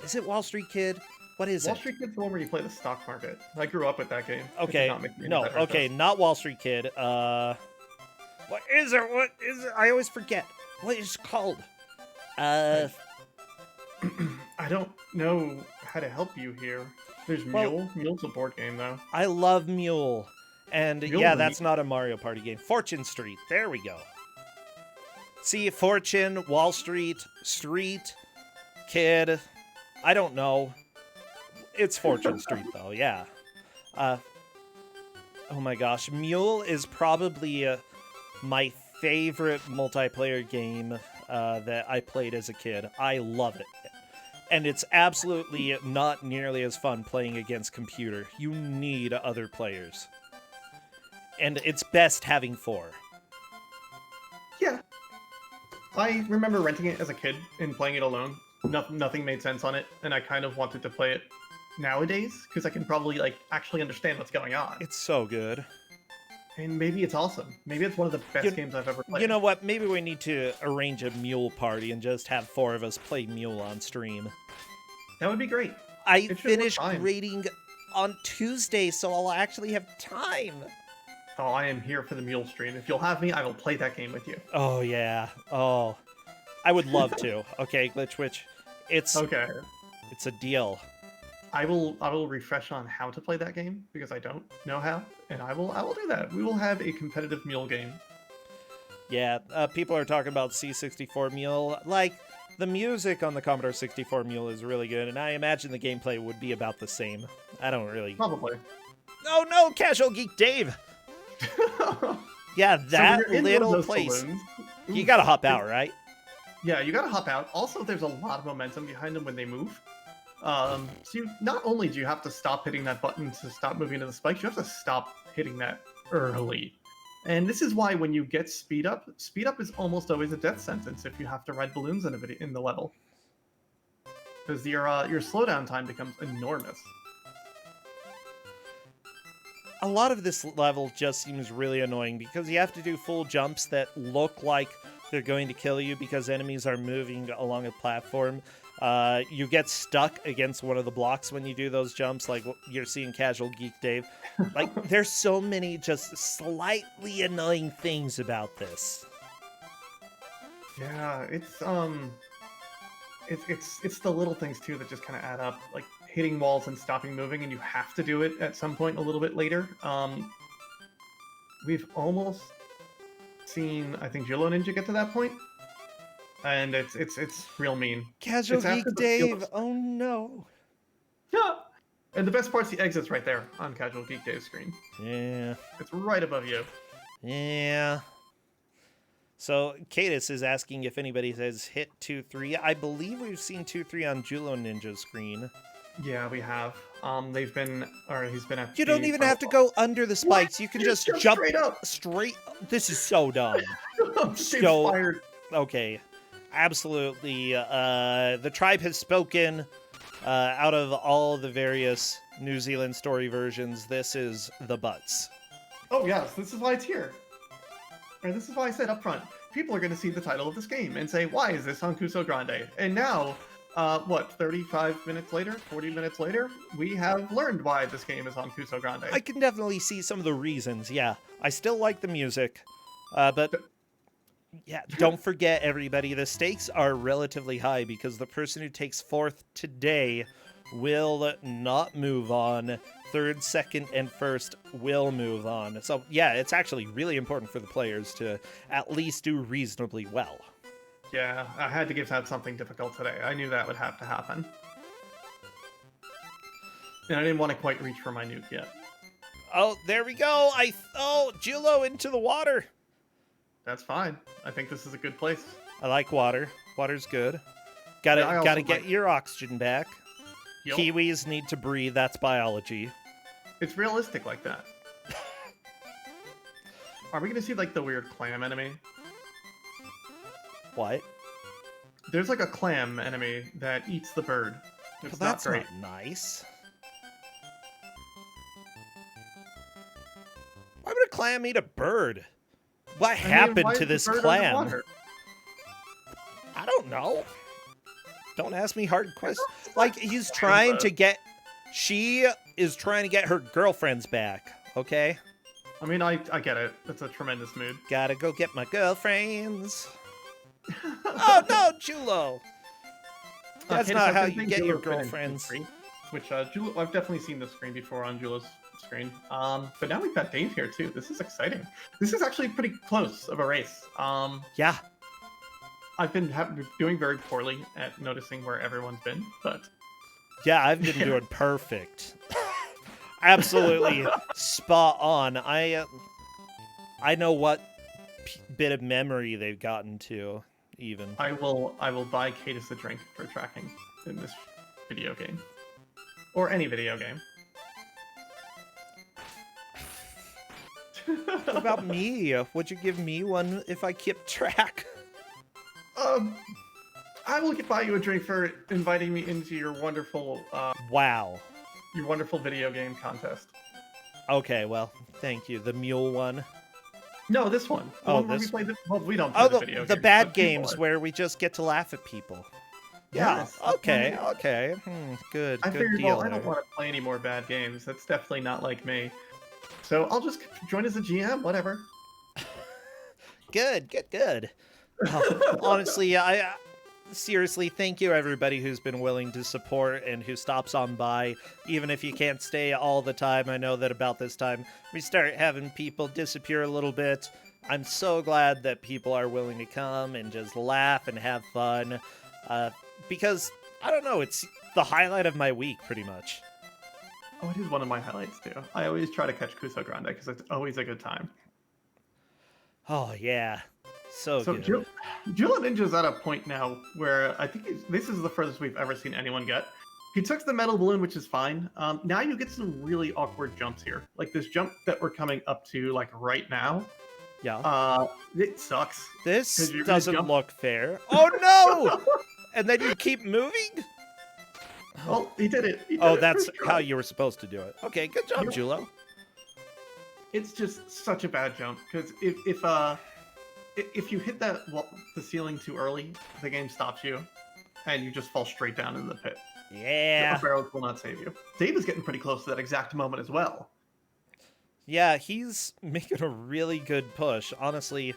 Is it Wall Street Kid? What is Wall it? Street Kid's the one where you play the stock market. I grew up with that game. Okay, not Wall Street Kid. What is it? What is it? I always forget. What is it called? I don't know how to help you here. There's Mule. Mule's a board game, though. I love Mule. And yeah, that's not a Mario Party game. Fortune Street. There we go. See, Fortune, Wall Street, Street, Kid. I don't know. It's Fortune Street, though, yeah. Oh my gosh. Mule is probably my favorite multiplayer game that I played as a kid. I love it. And it's absolutely not nearly as fun playing against computer. You need other players. And it's best having 4. Yeah. I remember renting it as a kid and playing it alone. Nothing made sense on it, and I kind of wanted to play it nowadays, because I can probably, actually understand what's going on. It's so good. And maybe it's awesome. Maybe it's one of the best games I've ever played. You know what? Maybe we need to arrange a Mule party and just have 4 of us play Mule on stream. That would be great. I finished grading on Tuesday, so I'll actually have time. Oh, I am here for the Mule stream. If you'll have me, I will play that game with you. Oh, yeah. Oh, I would love to. Okay, Glitchwitch. It's a deal. I will refresh on how to play that game because I don't know how, and I will do that. We will have a competitive Mule game. Yeah, people are talking about C64 Mule. Like, the music on the Commodore 64 Mule is really good, and I imagine the gameplay would be about the same. I don't really... Probably. Oh no, Casual Geek Dave! Yeah, that little place. You gotta hop out, right? Yeah, you gotta hop out. Also, there's a lot of momentum behind them when they move. So not only do you have to stop hitting that button to stop moving to the spikes, you have to stop hitting that early. And this is why when you get speed up is almost always a death sentence if you have to ride balloons in the level. Because your slowdown time becomes enormous. A lot of this level just seems really annoying because you have to do full jumps that look like they're going to kill you because enemies are moving along a platform. You get stuck against one of the blocks when you do those jumps, like you're seeing Casual Geek Dave. Like, there's so many just slightly annoying things about this. Yeah, it's the little things too that just kind of add up, like hitting walls and stopping moving, and you have to do it at some point a little bit later. We've almost seen, I think, Jilo Ninja get to that point, and it's real mean. Casual It's Geek after the Dave, field- oh no. Yeah. And the best part's the exit's right there on Casual Geek Dave's screen. Yeah. It's right above you. Yeah. So, Cadis is asking if anybody has hit 2-3. I believe we've seen 2-3 on Julo Ninja's screen. Yeah, we have. He's been at You don't even have to go under the spikes. What? You can You just jump jump straight up. straight. This is so dumb. So fired. Okay. Absolutely. The tribe has spoken. Out of all the various New Zealand story versions, this is the butts. Oh yes, this is why it's here. And this is why I said up front, people are going to see the title of this game and say, why is this on Ku5ogrande? And now, 35 minutes later, 40 minutes later, we have learned why this game is on Ku5ogrande. I can definitely see some of the reasons, yeah. I still like the music, but yeah, don't forget, everybody, the stakes are relatively high because the person who takes fourth today will not move on. Third, second, and first will move on. So, yeah, it's actually really important for the players to at least do reasonably well. Yeah, I had to give that something difficult today. I knew that would have to happen. And I didn't want to quite reach for my nuke yet. Oh, there we go. Julo into the water. That's fine. I think this is a good place. I like water. Water's good. Gotta get your oxygen back. Yup. Kiwis need to breathe. That's biology. It's realistic like that. Are we going to see, like, the weird clam enemy? What? There's, like, a clam enemy that eats the bird. It's Well, that's not great. not nice. Why would a clam eat a bird? What I mean, happened why to is the this bird clam? underwater? I don't know. Don't ask me hard questions. It's Like, not he's clam, trying but- to get... She is trying to get her girlfriends back, okay? I mean, I get it. That's a tremendous mood. Gotta go get my girlfriends. Oh, no, Julo! That's Katie not says, how I you think get Julo your fit into the girlfriends. screen, which, Julo, I've definitely seen this screen before on Julo's screen. But now we've got Dave here, too. This is exciting. This is actually pretty close of a race. Yeah. I've been doing very poorly at noticing where everyone's been, but... Yeah, I've been doing perfect. Absolutely spot on. I know what bit of memory they've gotten to, even. I will buy Cadis a drink for tracking in this video game. Or any video game. What about me? Would you give me one if I kept track? I will buy you a drink for inviting me into your wonderful, Wow. your wonderful video game contest. Okay, well, thank you. The mule one. No, this one. The Oh, one where this- we play the, well, we don't play Oh, the video the games, bad but people games are. where we just get to laugh at people. Yeah. Yes, Okay. okay. Okay. Good. I Good figured, deal. well, I don't there. want to play any more bad games. That's definitely not like me. So I'll just join as a GM, whatever. Good. Oh, honestly, I seriously thank you everybody who's been willing to support and who stops on by, even if you can't stay all the time. I know that about this time we start having people disappear a little bit. I'm so glad that people are willing to come and just laugh and have fun, because I don't know, it's the highlight of my week pretty much. Oh, it is one of my highlights too. I always try to catch Ku5ogrande because it's always a good time. Oh yeah, so good. Jilo Ninja's at a point now where I think this is the furthest we've ever seen anyone get. He took the metal balloon, which is fine. Now you get some really awkward jumps here. Like this jump that we're coming up to, like right now. Yeah. It sucks. This 'Cause you're gonna doesn't jump- look fair. Oh no! And then you keep moving? Well, he did it. He did Oh, it that's first how try. you were supposed to do it. Okay, good job, Yep. Julo. It's just such a bad jump because if you hit the ceiling too early, the game stops you, and you just fall straight down into the pit. Yeah. The barrels will not save you. Dave is getting pretty close to that exact moment as well. Yeah, he's making a really good push. Honestly,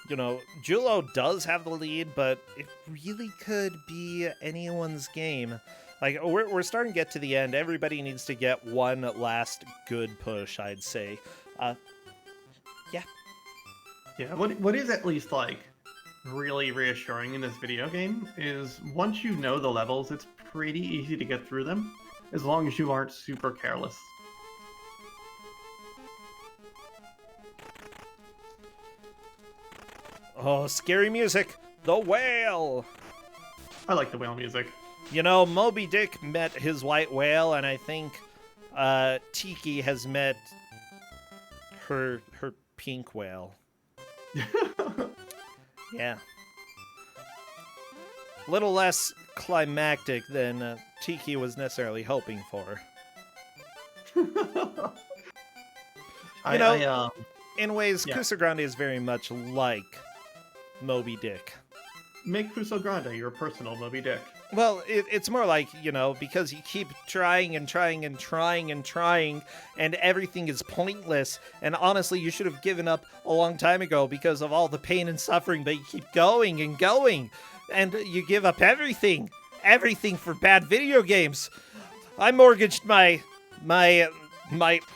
you know, Julo does have the lead, but it really could be anyone's game. Like, we're starting to get to the end. Everybody needs to get one last good push, I'd say. Yeah. Yeah, what is at least, like, really reassuring in this video game is once you know the levels, it's pretty easy to get through them, as long as you aren't super careless. Oh, scary music! The whale! I like the whale music. You know, Moby Dick met his white whale, and I think Tiki has met her pink whale. Yeah. Little less climactic than Tiki was necessarily hoping for. In ways, yeah. Ku5ogrande is very much like Moby Dick. Make Ku5ogrande your personal Moby Dick. Well, it's more like, you know, because you keep trying and trying and trying and trying, and everything is pointless, and honestly, you should have given up a long time ago because of all the pain and suffering, but you keep going and going, and you give up everything for bad video games. I mortgaged my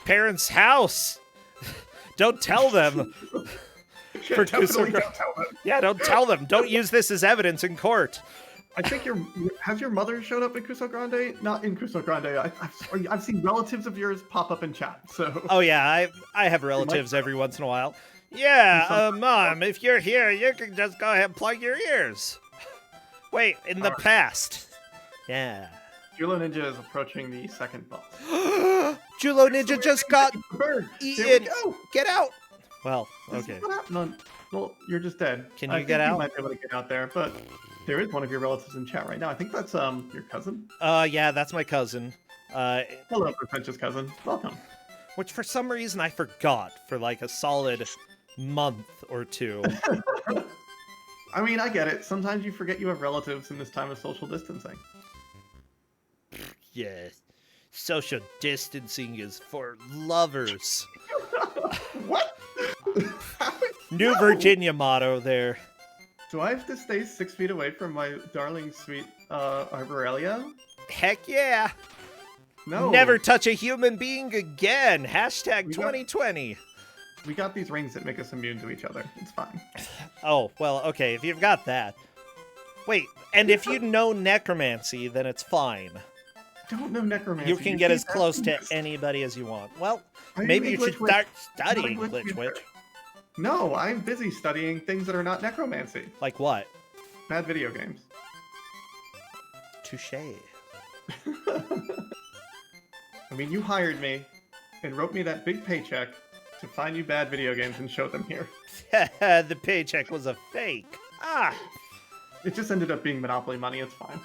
parents' house. Don't tell them. Yeah, definitely don't tell them. Yeah, don't tell them. Don't use this as evidence in court. I think has your mother showed up in Ku5ogrande? Not in Ku5ogrande. I've seen relatives of yours pop up in chat. So. Oh yeah, I have relatives every once in a while. Yeah, Mom, if you're here, you can just go ahead and plug your ears. Wait, in the past. Yeah. Julo Ninja is approaching the second boss. Julo Ninja just got eaten. There we go. Get out. Well, okay. No, well, you're just dead. Can you get out? You might be able to get out there, but there is one of your relatives in chat right now. I think that's your cousin. Yeah, that's my cousin. Hello, pretentious cousin. Welcome. Which for some reason I forgot for like a solid month or two. I mean, I get it. Sometimes you forget you have relatives in this time of social distancing. Yes. Social distancing is for lovers. What? New Virginia motto there. Do I have to stay 6 feet away from my darling, sweet Arborelia? Heck yeah. No. Never touch a human being again. Hashtag 2020. We got these rings that make us immune to each other. It's fine. Oh, well, okay, if you've got that. Wait, and if you know necromancy, then it's fine. I don't know necromancy. You can get as close to anybody as you want. Well, maybe you should start studying Glitch Witch. No, I'm busy studying things that are not necromancy. Like what? Bad video games. Touché. I mean, you hired me and wrote me that big paycheck to find you bad video games and show them here. The paycheck was a fake. Ah! It just ended up being Monopoly money. It's fine.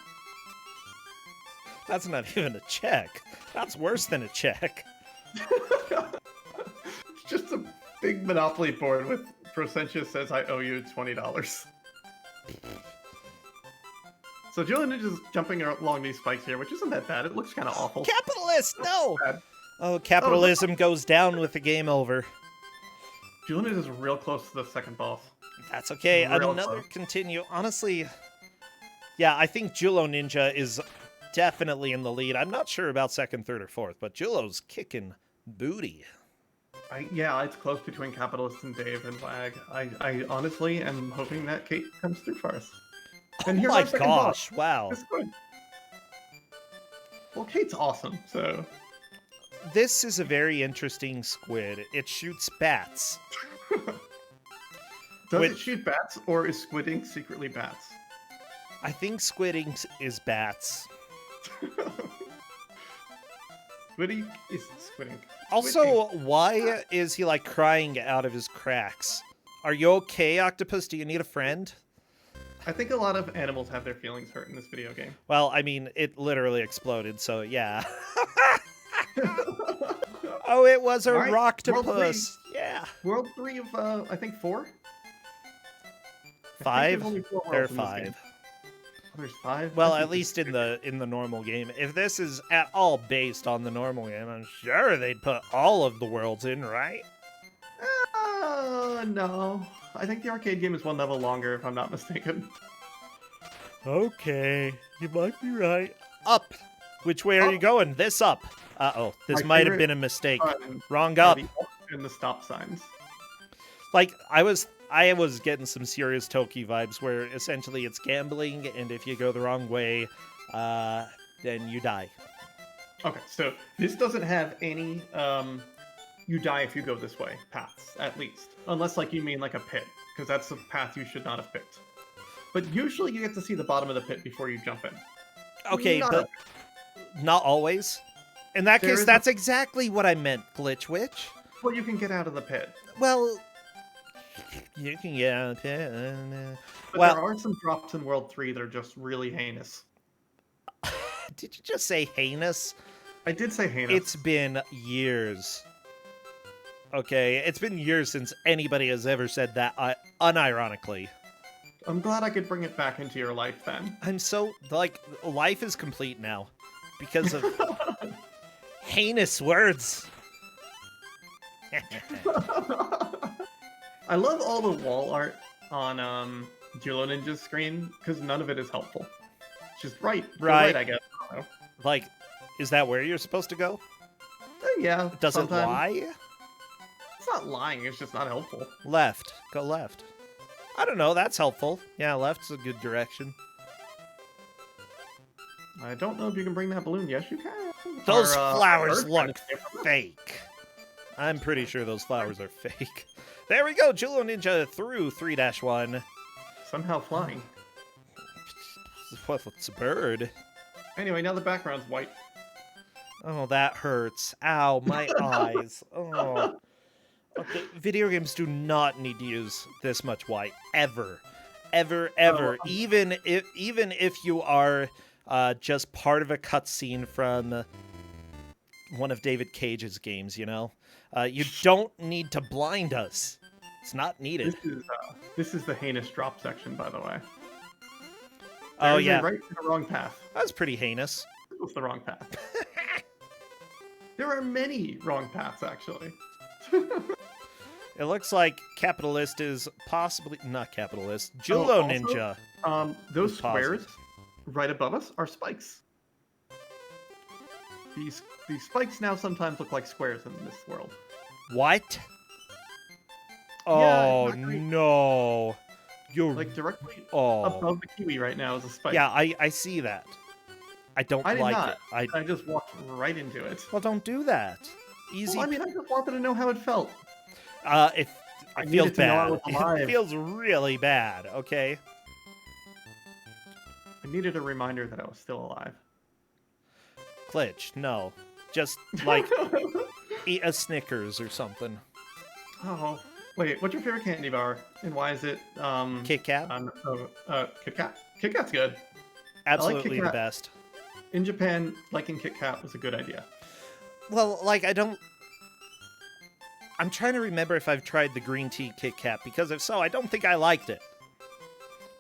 That's not even a check. That's worse than a check. It's just a big Monopoly board with Procentius says I owe you $20. So Julian Ninja's jumping along these spikes here, which isn't that bad. It looks kind of awful. Capitalist, no! Oh, capitalism goes down with the game over. Julian is real close to the second boss. That's okay. Real Another close. continue. Honestly, yeah, I think Julo Ninja is definitely in the lead. I'm not sure about second, third, or fourth, but Julo's kicking booty. Yeah, it's close between Capitalist and Dave and Wag. I honestly am hoping that Kate comes through for us. And Oh my gosh, wow. That's good. Well, Kate's awesome, so... This is a very interesting squid. It shoots bats. Does it shoot bats, or is squidding secretly bats? I think squidding is bats. Squiddy is squidding. Also, why is he like crying out of his cracks? Are you okay, Octopus? Do you need a friend? I think a lot of animals have their feelings hurt in this video game. Well, I mean, it literally exploded, so yeah. Oh, it was a rocktopus. Yeah. World 3 of, I think 4? 5? There are 5. There's 5? Well, I at think least there's in the normal game. If this is at all based on the normal game, I'm sure they'd put all of the worlds in, right? No. I think the arcade game is one level longer, if I'm not mistaken. Okay, you might be right. Up. Which way are you Up. going? This up. Uh-oh, this My might have favorite been a mistake. Wrong are up. the up and the stop signs. Like, I was getting some serious Toki vibes where essentially it's gambling, and if you go the wrong way, then you die. Okay, so this doesn't have any you die if you go this way paths, at least. Unless, like, you mean like a pit, because that's a path you should not have picked. But usually you get to see the bottom of the pit before you jump in. Okay, Not but not always. In that There case, is that's exactly what I meant, Glitch Witch. Well, you can get out of the pit. Well, you can get out of the pit. But Well, there are some drops in World 3 that are just really heinous. did you just say heinous? I did say heinous. It's been years. Okay, it's been years since anybody has ever said that unironically. I'm glad I could bring it back into your life then. I'm so, like, life is complete now because of heinous words. I love all the wall art on Julo Ninja's screen because none of it is helpful. It's just right, Right. I guess. I don't know. Like, is that where you're supposed to go? Yeah. Does it sometimes. lie? It's not lying. It's just not helpful. Left. Go left. I don't know. That's helpful. Yeah, left's a good direction. I don't know if you can bring that balloon. Yes, you can. Those Our, flowers bird look kind of came from it. fake. I'm pretty sure those flowers are fake. There we go. Julo Ninja through 3-1. Somehow flying. What's a bird? Anyway, now the background's white. Oh, that hurts. Ow, my eyes. Oh. Okay, video games do not need to use this much white. Ever. Ever, ever. Oh. Even if you are just part of a cutscene from one of David Cage's games, you know? You don't need to blind us. It's not needed. This is the heinous drop section, by the way. Oh, There's a yeah. right to the wrong path. That's pretty heinous. It was the wrong path. There are many wrong paths, actually. It looks like Capitalist is possibly... Not Capitalist. Julo also, Ninja. Those is positive. squares right above us are spikes. These spikes now sometimes look like squares in this world. What? Yeah, Oh, exactly. no. You're... Like directly Oh. above the kiwi right now is a spike. Yeah, I see that. I don't I did like not. it. I just walked right into it. Well, don't do that. Easy. Well, I mean, I just wanted to know how it felt. It I feels needed to know I bad. was alive. It feels really bad, okay? I needed a reminder that I was still alive. Glitch, no. Just, like, eat a Snickers or something. Oh, wait, what's your favorite candy bar? And why is it, Kit Kat? Kit Kat? Kit Kat's good. Absolutely Kit the Kat. best. In Japan, liking Kit Kat was a good idea. Well, like, I'm trying to remember if I've tried the green tea Kit Kat, because if so, I don't think I liked it.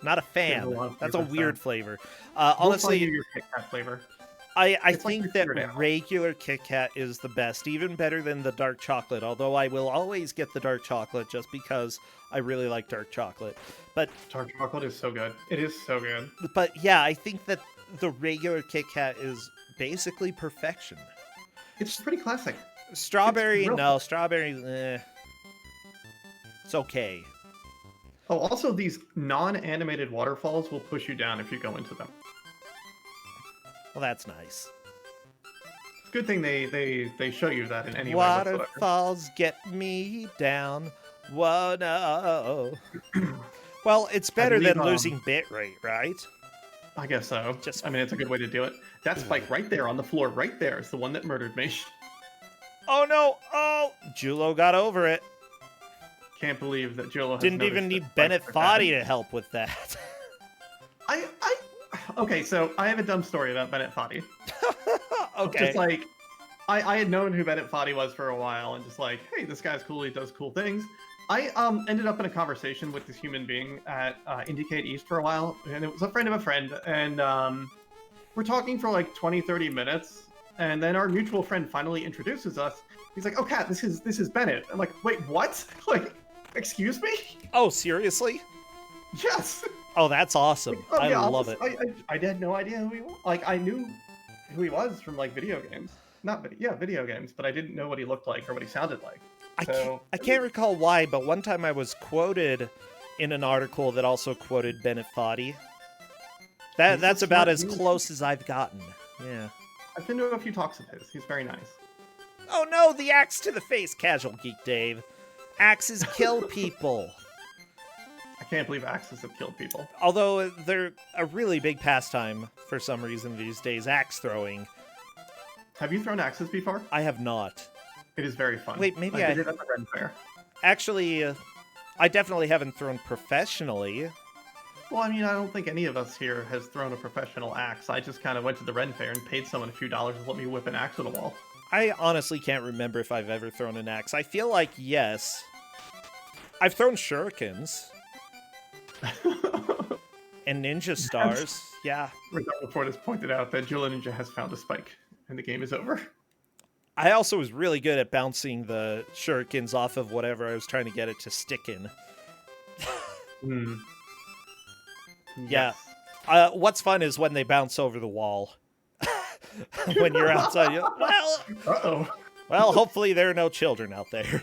Not a fan. There's a lot of That's a flavors, weird though. flavor. We'll Honestly, find you your Kit Kat flavor. I It's like think your that favorite apple. regular Kit Kat is the best, even better than the dark chocolate, although I will always get the dark chocolate just because I really like dark chocolate. But Dark chocolate is so good. It is so good. yeah, I think that the regular Kit Kat is basically perfection. It's pretty classic. Strawberry, real- no, strawberry, it's okay. Oh, also, these non-animated waterfalls will push you down if you go into them. Well, that's nice. It's a good thing they show you that in any way whatsoever. Waterfalls get me down. Whoa, no. Well, it's better believe, than losing bitrate, right? I guess so. Just- I mean, it's a good way to do it. That spike right there on the floor, right there, is the one that murdered me. Oh no! Oh, Julo got over it. Can't believe that Jolo has Didn't even noticed need that Bennett spikes are bad. Foddy to help with that. Okay, so I have a dumb story about Bennett Foddy. Okay. Just like, I had known who Bennett Foddy was for a while, and just like, hey, this guy's cool, he does cool things. I ended up in a conversation with this human being at Indicate East for a while, and it was a friend of a friend, and we're talking for like 20, 30 minutes, and then our mutual friend finally introduces us. He's like, "Oh, Kat, this is Bennett." I'm like, "Wait, what? Like, excuse me?" Oh, seriously? Yes. Oh, that's awesome. Oh, I yeah, love it. I had no idea who he was. Like, I knew who he was from like video games, not video games, but I didn't know what he looked like or what he sounded like. So I can't recall why, but one time I was quoted in an article that also quoted Bennett Foddy. That's about as close as I've gotten. Yeah. I've been to a few talks of his. He's very nice. Oh no, the axe to the face, Casual Geek Dave. Axes kill people. I can't believe axes have killed people. Although they're a really big pastime for some reason these days, axe throwing. Have you thrown axes before? I have not. It is very fun. Wait, maybe I did it at the Ren Fair. Actually, I definitely haven't thrown professionally. Well, I mean, I don't think any of us here has thrown a professional axe. I just kind of went to the Ren Fair and paid someone a few dollars to let me whip an axe at a wall. I honestly can't remember if I've ever thrown an axe. I feel like yes. I've thrown shurikens. And ninja stars. Yeah. Redoubtable Ford has pointed out that Jula Ninja has found a spike, and the game is over. I also was really good at bouncing the shurikens off of whatever I was trying to get it to stick in. Yeah. Yes. What's fun is when they bounce over the wall. When you're outside, Uh-oh. Well, hopefully there are no children out there.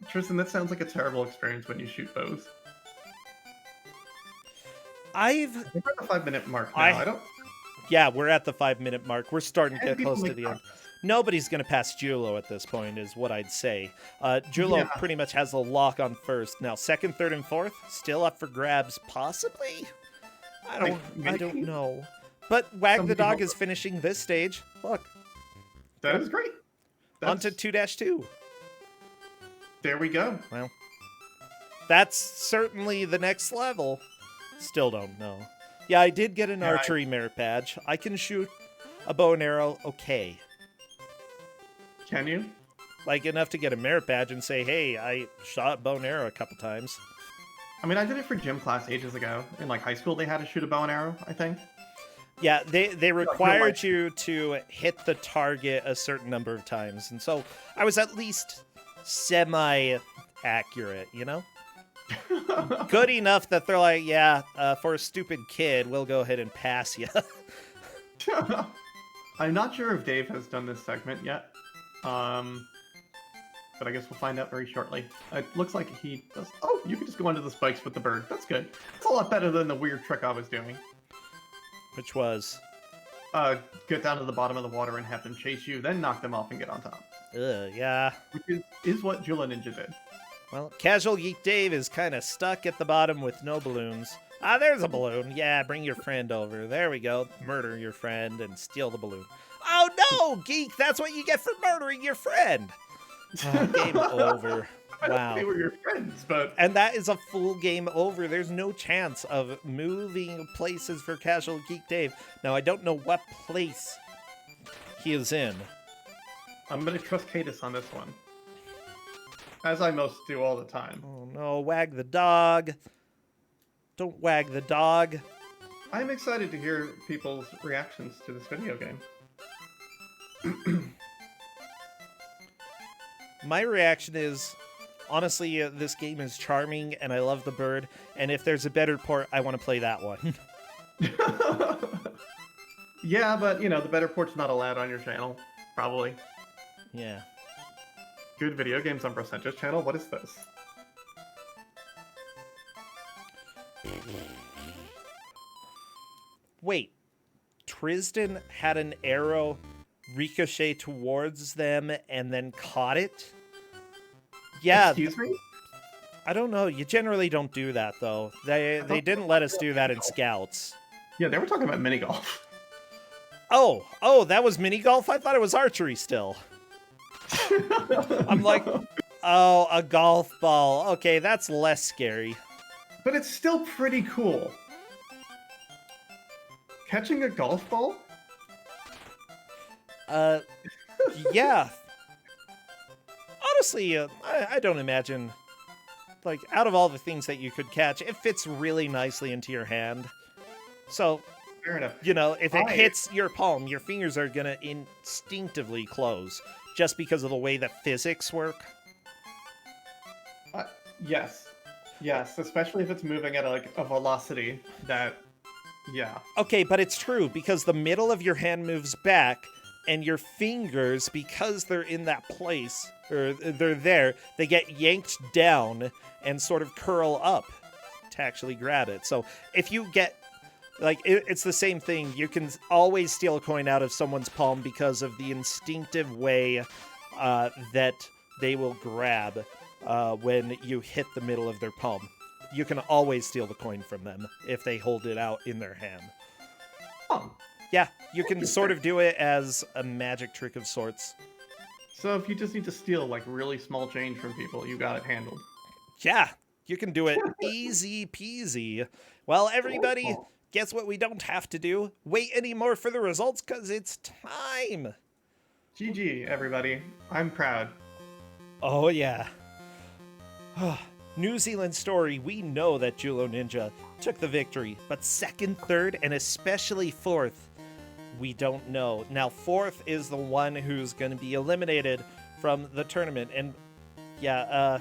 Tristan, that sounds like a terrible experience when you shoot bows. We're at the 5-minute mark now. I don't... Yeah, we're at the 5-minute mark. We're starting to get close to the end. Progress. Nobody's going to pass Julo at this point, is what I'd say. Julo pretty much has a lock on first. Now, second, third, and fourth, still up for grabs, possibly? I don't know. But Wag the Dog is finishing this stage. Look. That is great. On to 2-2. There we go. Well, that's certainly the next level. Still don't know. Yeah, I did get an archery merit badge. I can shoot a bow and arrow okay. Can you? Like, enough to get a merit badge and say, hey, I shot bow and arrow a couple times. I mean, I did it for gym class ages ago. In, like, high school, they had to shoot a bow and arrow, I think. Yeah, they required you to hit the target a certain number of times. And so I was at least semi-accurate, you know? Good enough that they're like, yeah, for a stupid kid, we'll go ahead and pass you. I'm not sure if Dave has done this segment yet. But I guess we'll find out very shortly. It looks like he does... Oh, you can just go under the spikes with the bird. That's good. It's a lot better than the weird trick I was doing. Which was? Get down to the bottom of the water and have them chase you, then knock them off and get on top. Yeah. Which is what Jula Ninja did. Well, Casual Geek Dave is kind of stuck at the bottom with no balloons. Ah, there's a balloon. Yeah, bring your friend over. There we go. Murder your friend and steal the balloon. Oh, no, Geek! That's what you get for murdering your friend! Game over. Wow. They were your friends, but... And that is a full game over. There's no chance of moving places for Casual Geek Dave. Now, I don't know what place he is in. I'm going to trust Cadus on this one. As I most do all the time. Oh, no. Wag the dog. Don't wag the dog. I'm excited to hear people's reactions to this video game. My reaction is, honestly, this game is charming, and I love the bird, and if there's a better port, I want to play that one. Yeah, but, you know, the better port's not allowed on your channel. Probably. Yeah. Good video games on Brosenta's channel? What is this? Wait. Tristan had an arrow ricochet towards them and then caught it? Yeah. Excuse me? I don't know. You generally don't do that, though. They didn't let us do that in Scouts. Yeah, they were talking about mini golf. Oh, that was mini golf? I thought it was archery still. I'm like, oh, a golf ball. Okay, that's less scary. But it's still pretty cool. Catching a golf ball? Yeah. Honestly, I don't imagine, like, out of all the things that you could catch, it fits really nicely into your hand. So, Fair enough. if it hits your palm, your fingers are gonna instinctively close, just because of the way that physics work. Yes. Yes, especially if it's moving at a velocity that, yeah. Okay, but it's true, because the middle of your hand moves back, and your fingers, because they're in that place, or they're there, they get yanked down and sort of curl up to actually grab it. So if you get, like, it's the same thing. You can always steal a coin out of someone's palm because of the instinctive way that they will grab when you hit the middle of their palm. You can always steal the coin from them if they hold it out in their hand. Oh. Yeah, you can sort of do it as a magic trick of sorts. So if you just need to steal like really small change from people, you got it handled. Yeah, you can do it easy peasy. Well, everybody, guess what we don't have to do? Wait anymore for the results, because it's time. GG, everybody. I'm proud. Oh, yeah. New Zealand story, we know that Julo Ninja took the victory, but second, third, and especially fourth, we don't know. Now, fourth is the one who's going to be eliminated from the tournament, and yeah,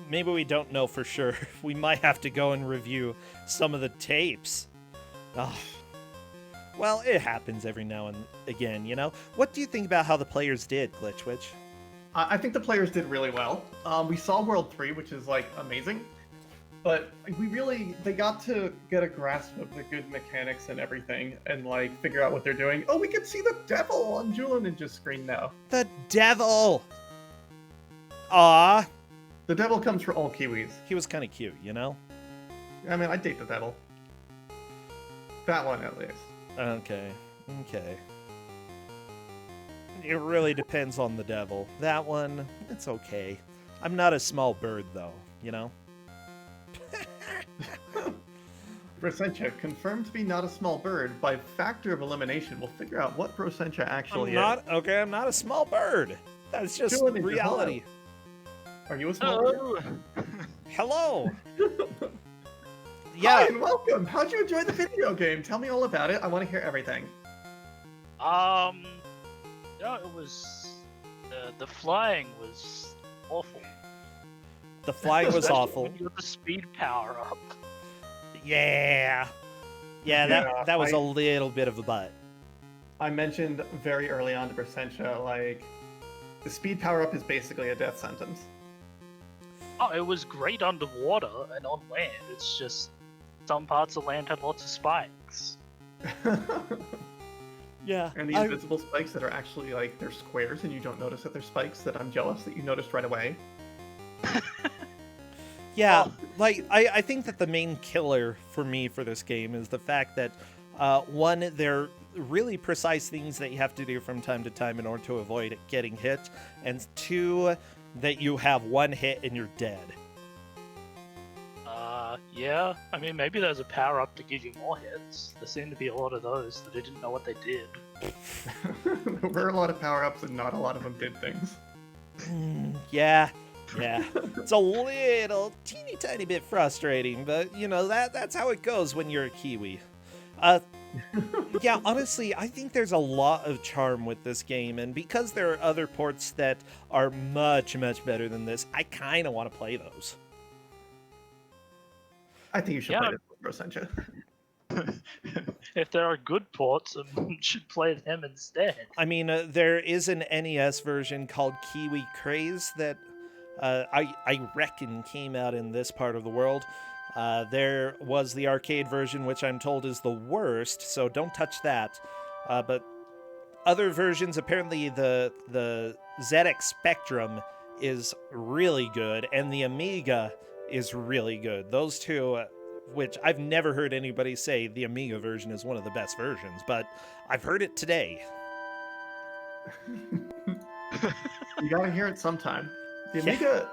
maybe we don't know for sure. We might have to go and review some of the tapes. Oh. Well, it happens every now and again, you know? What do you think about how the players did, Glitchwitch? I think the players did really well. We saw World 3, which is, like, amazing. But they got to get a grasp of the good mechanics and everything and, like, figure out what they're doing. Oh, we can see the devil on Julo Ninja's screen now. The devil! Aw. The devil comes for all Kiwis. He was kind of cute, you know? I mean, I'd date the devil. That one, at least. Okay. It really depends on the devil. That one, it's okay. I'm not a small bird, though, you know? Prosencha, confirmed to be not a small bird. By factor of elimination, we'll figure out what Prosencha actually is. I'm not a small bird. That's just reality. Are you a small bird? Hello! Yeah. Hi and welcome! How'd you enjoy the video game? Tell me all about it. I want to hear everything. Yeah, it was... the flying was awful. The flying was awful. When you got the speed power up. Yeah, that was a little bit of a butt. I mentioned very early on to Bersentia, like, the speed power-up is basically a death sentence. Oh, it was great underwater and on land. It's just some parts of land had lots of spikes. Yeah. And the invisible spikes that are actually, like, they're squares and you don't notice that they're spikes, that I'm jealous that you noticed right away. Yeah, like, I think that the main killer for me for this game is the fact that, one, they're really precise things that you have to do from time to time in order to avoid getting hit, and two, that you have one hit and you're dead. Yeah. I mean, maybe there's a power-up to give you more hits. There seem to be a lot of those that I didn't know what they did. There were a lot of power-ups and not a lot of them did things. Yeah. It's a little teeny tiny bit frustrating, but, you know, that's how it goes when you're a Kiwi. Yeah, honestly, I think there's a lot of charm with this game, and because there are other ports that are much, much better than this, I kind of want to play those. I think you should play this, Prosencha. If there are good ports, you should play them instead. I mean, there is an NES version called Kiwi Craze that I reckon came out in this part of the world. There was the arcade version, which I'm told is the worst, so don't touch that. But other versions, apparently the ZX Spectrum is really good, and the Amiga is really good. Those two, which I've never heard anybody say the Amiga version is one of the best versions, but I've heard it today. You gotta hear it sometime. The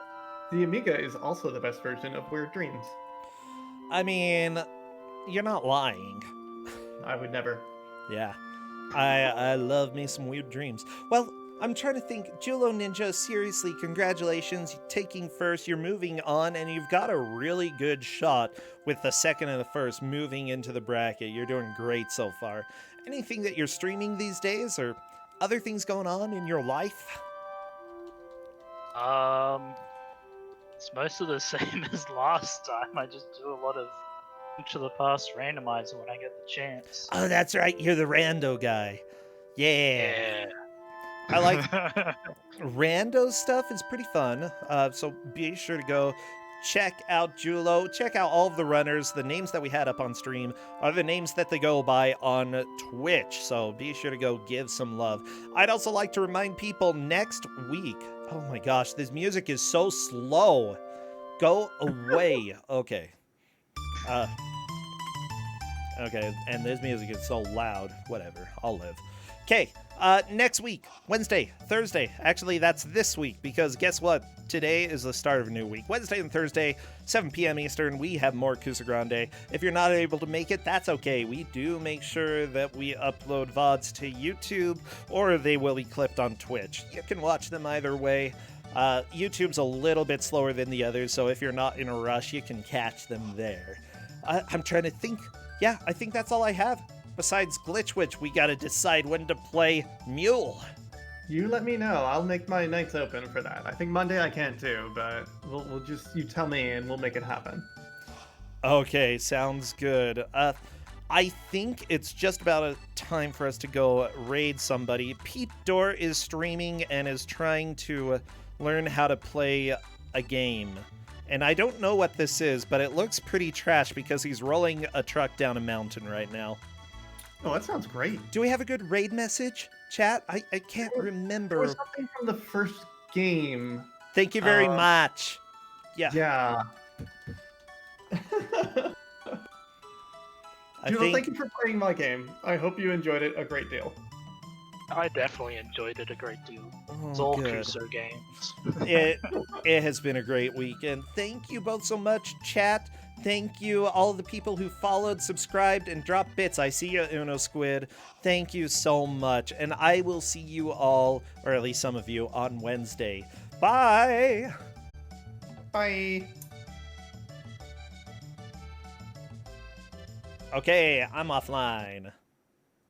Amiga is also the best version of Weird Dreams. I mean, you're not lying. I would never. Yeah. I love me some weird dreams. Well, I'm trying to think. Julo Ninja, seriously, congratulations. You're taking first, you're moving on, and you've got a really good shot with the second and the first moving into the bracket. You're doing great so far. Anything that you're streaming these days or other things going on in your life? It's most of the same as last time. I just do a lot of to the past randomizer when I get the chance. Oh, that's right. You're the rando guy. Yeah. Yeah. I like rando stuff is pretty fun. So be sure to go check out Julo. Check out all of the runners. The names that we had up on stream are the names that they go by on Twitch. So be sure to go give some love. I'd also like to remind people next week. Oh my gosh, this music is so slow. Go away. Okay. Okay, and this music is so loud. Whatever, I'll live. Okay, next week, Wednesday, Thursday. Actually, that's this week, because guess what? Today is the start of a new week. Wednesday and Thursday, 7 p.m. Eastern, we have more Ku5ogrande. If you're not able to make it, that's okay. We do make sure that we upload VODs to YouTube, or they will be clipped on Twitch. You can watch them either way. YouTube's a little bit slower than the others, so if you're not in a rush, you can catch them there. I'm trying to think. Yeah, I think that's all I have. Besides Glitch Witch, we gotta decide when to play Mule. You let me know. I'll make my nights open for that. I think Monday I can too, but we'll just, you tell me and we'll make it happen. Okay, sounds good. I think it's just about a time for us to go raid somebody. Pete Dorr is streaming and is trying to learn how to play a game. And I don't know what this is, but it looks pretty trash because he's rolling a truck down a mountain right now. Oh, that sounds great. Do we have a good raid message, chat? I can't remember. There was something from the first game. Thank you very much. Yeah. Yeah. Thank you for playing my game. I hope you enjoyed it a great deal. I definitely enjoyed it a great deal. It's Oh, all good. Ku5 games. It has been a great weekend. Thank you both so much, chat. Thank you, all the people who followed, subscribed, and dropped bits. I see you, Uno Squid. Thank you so much. And I will see you all, or at least some of you, on Wednesday. Bye! Bye. Okay, I'm offline.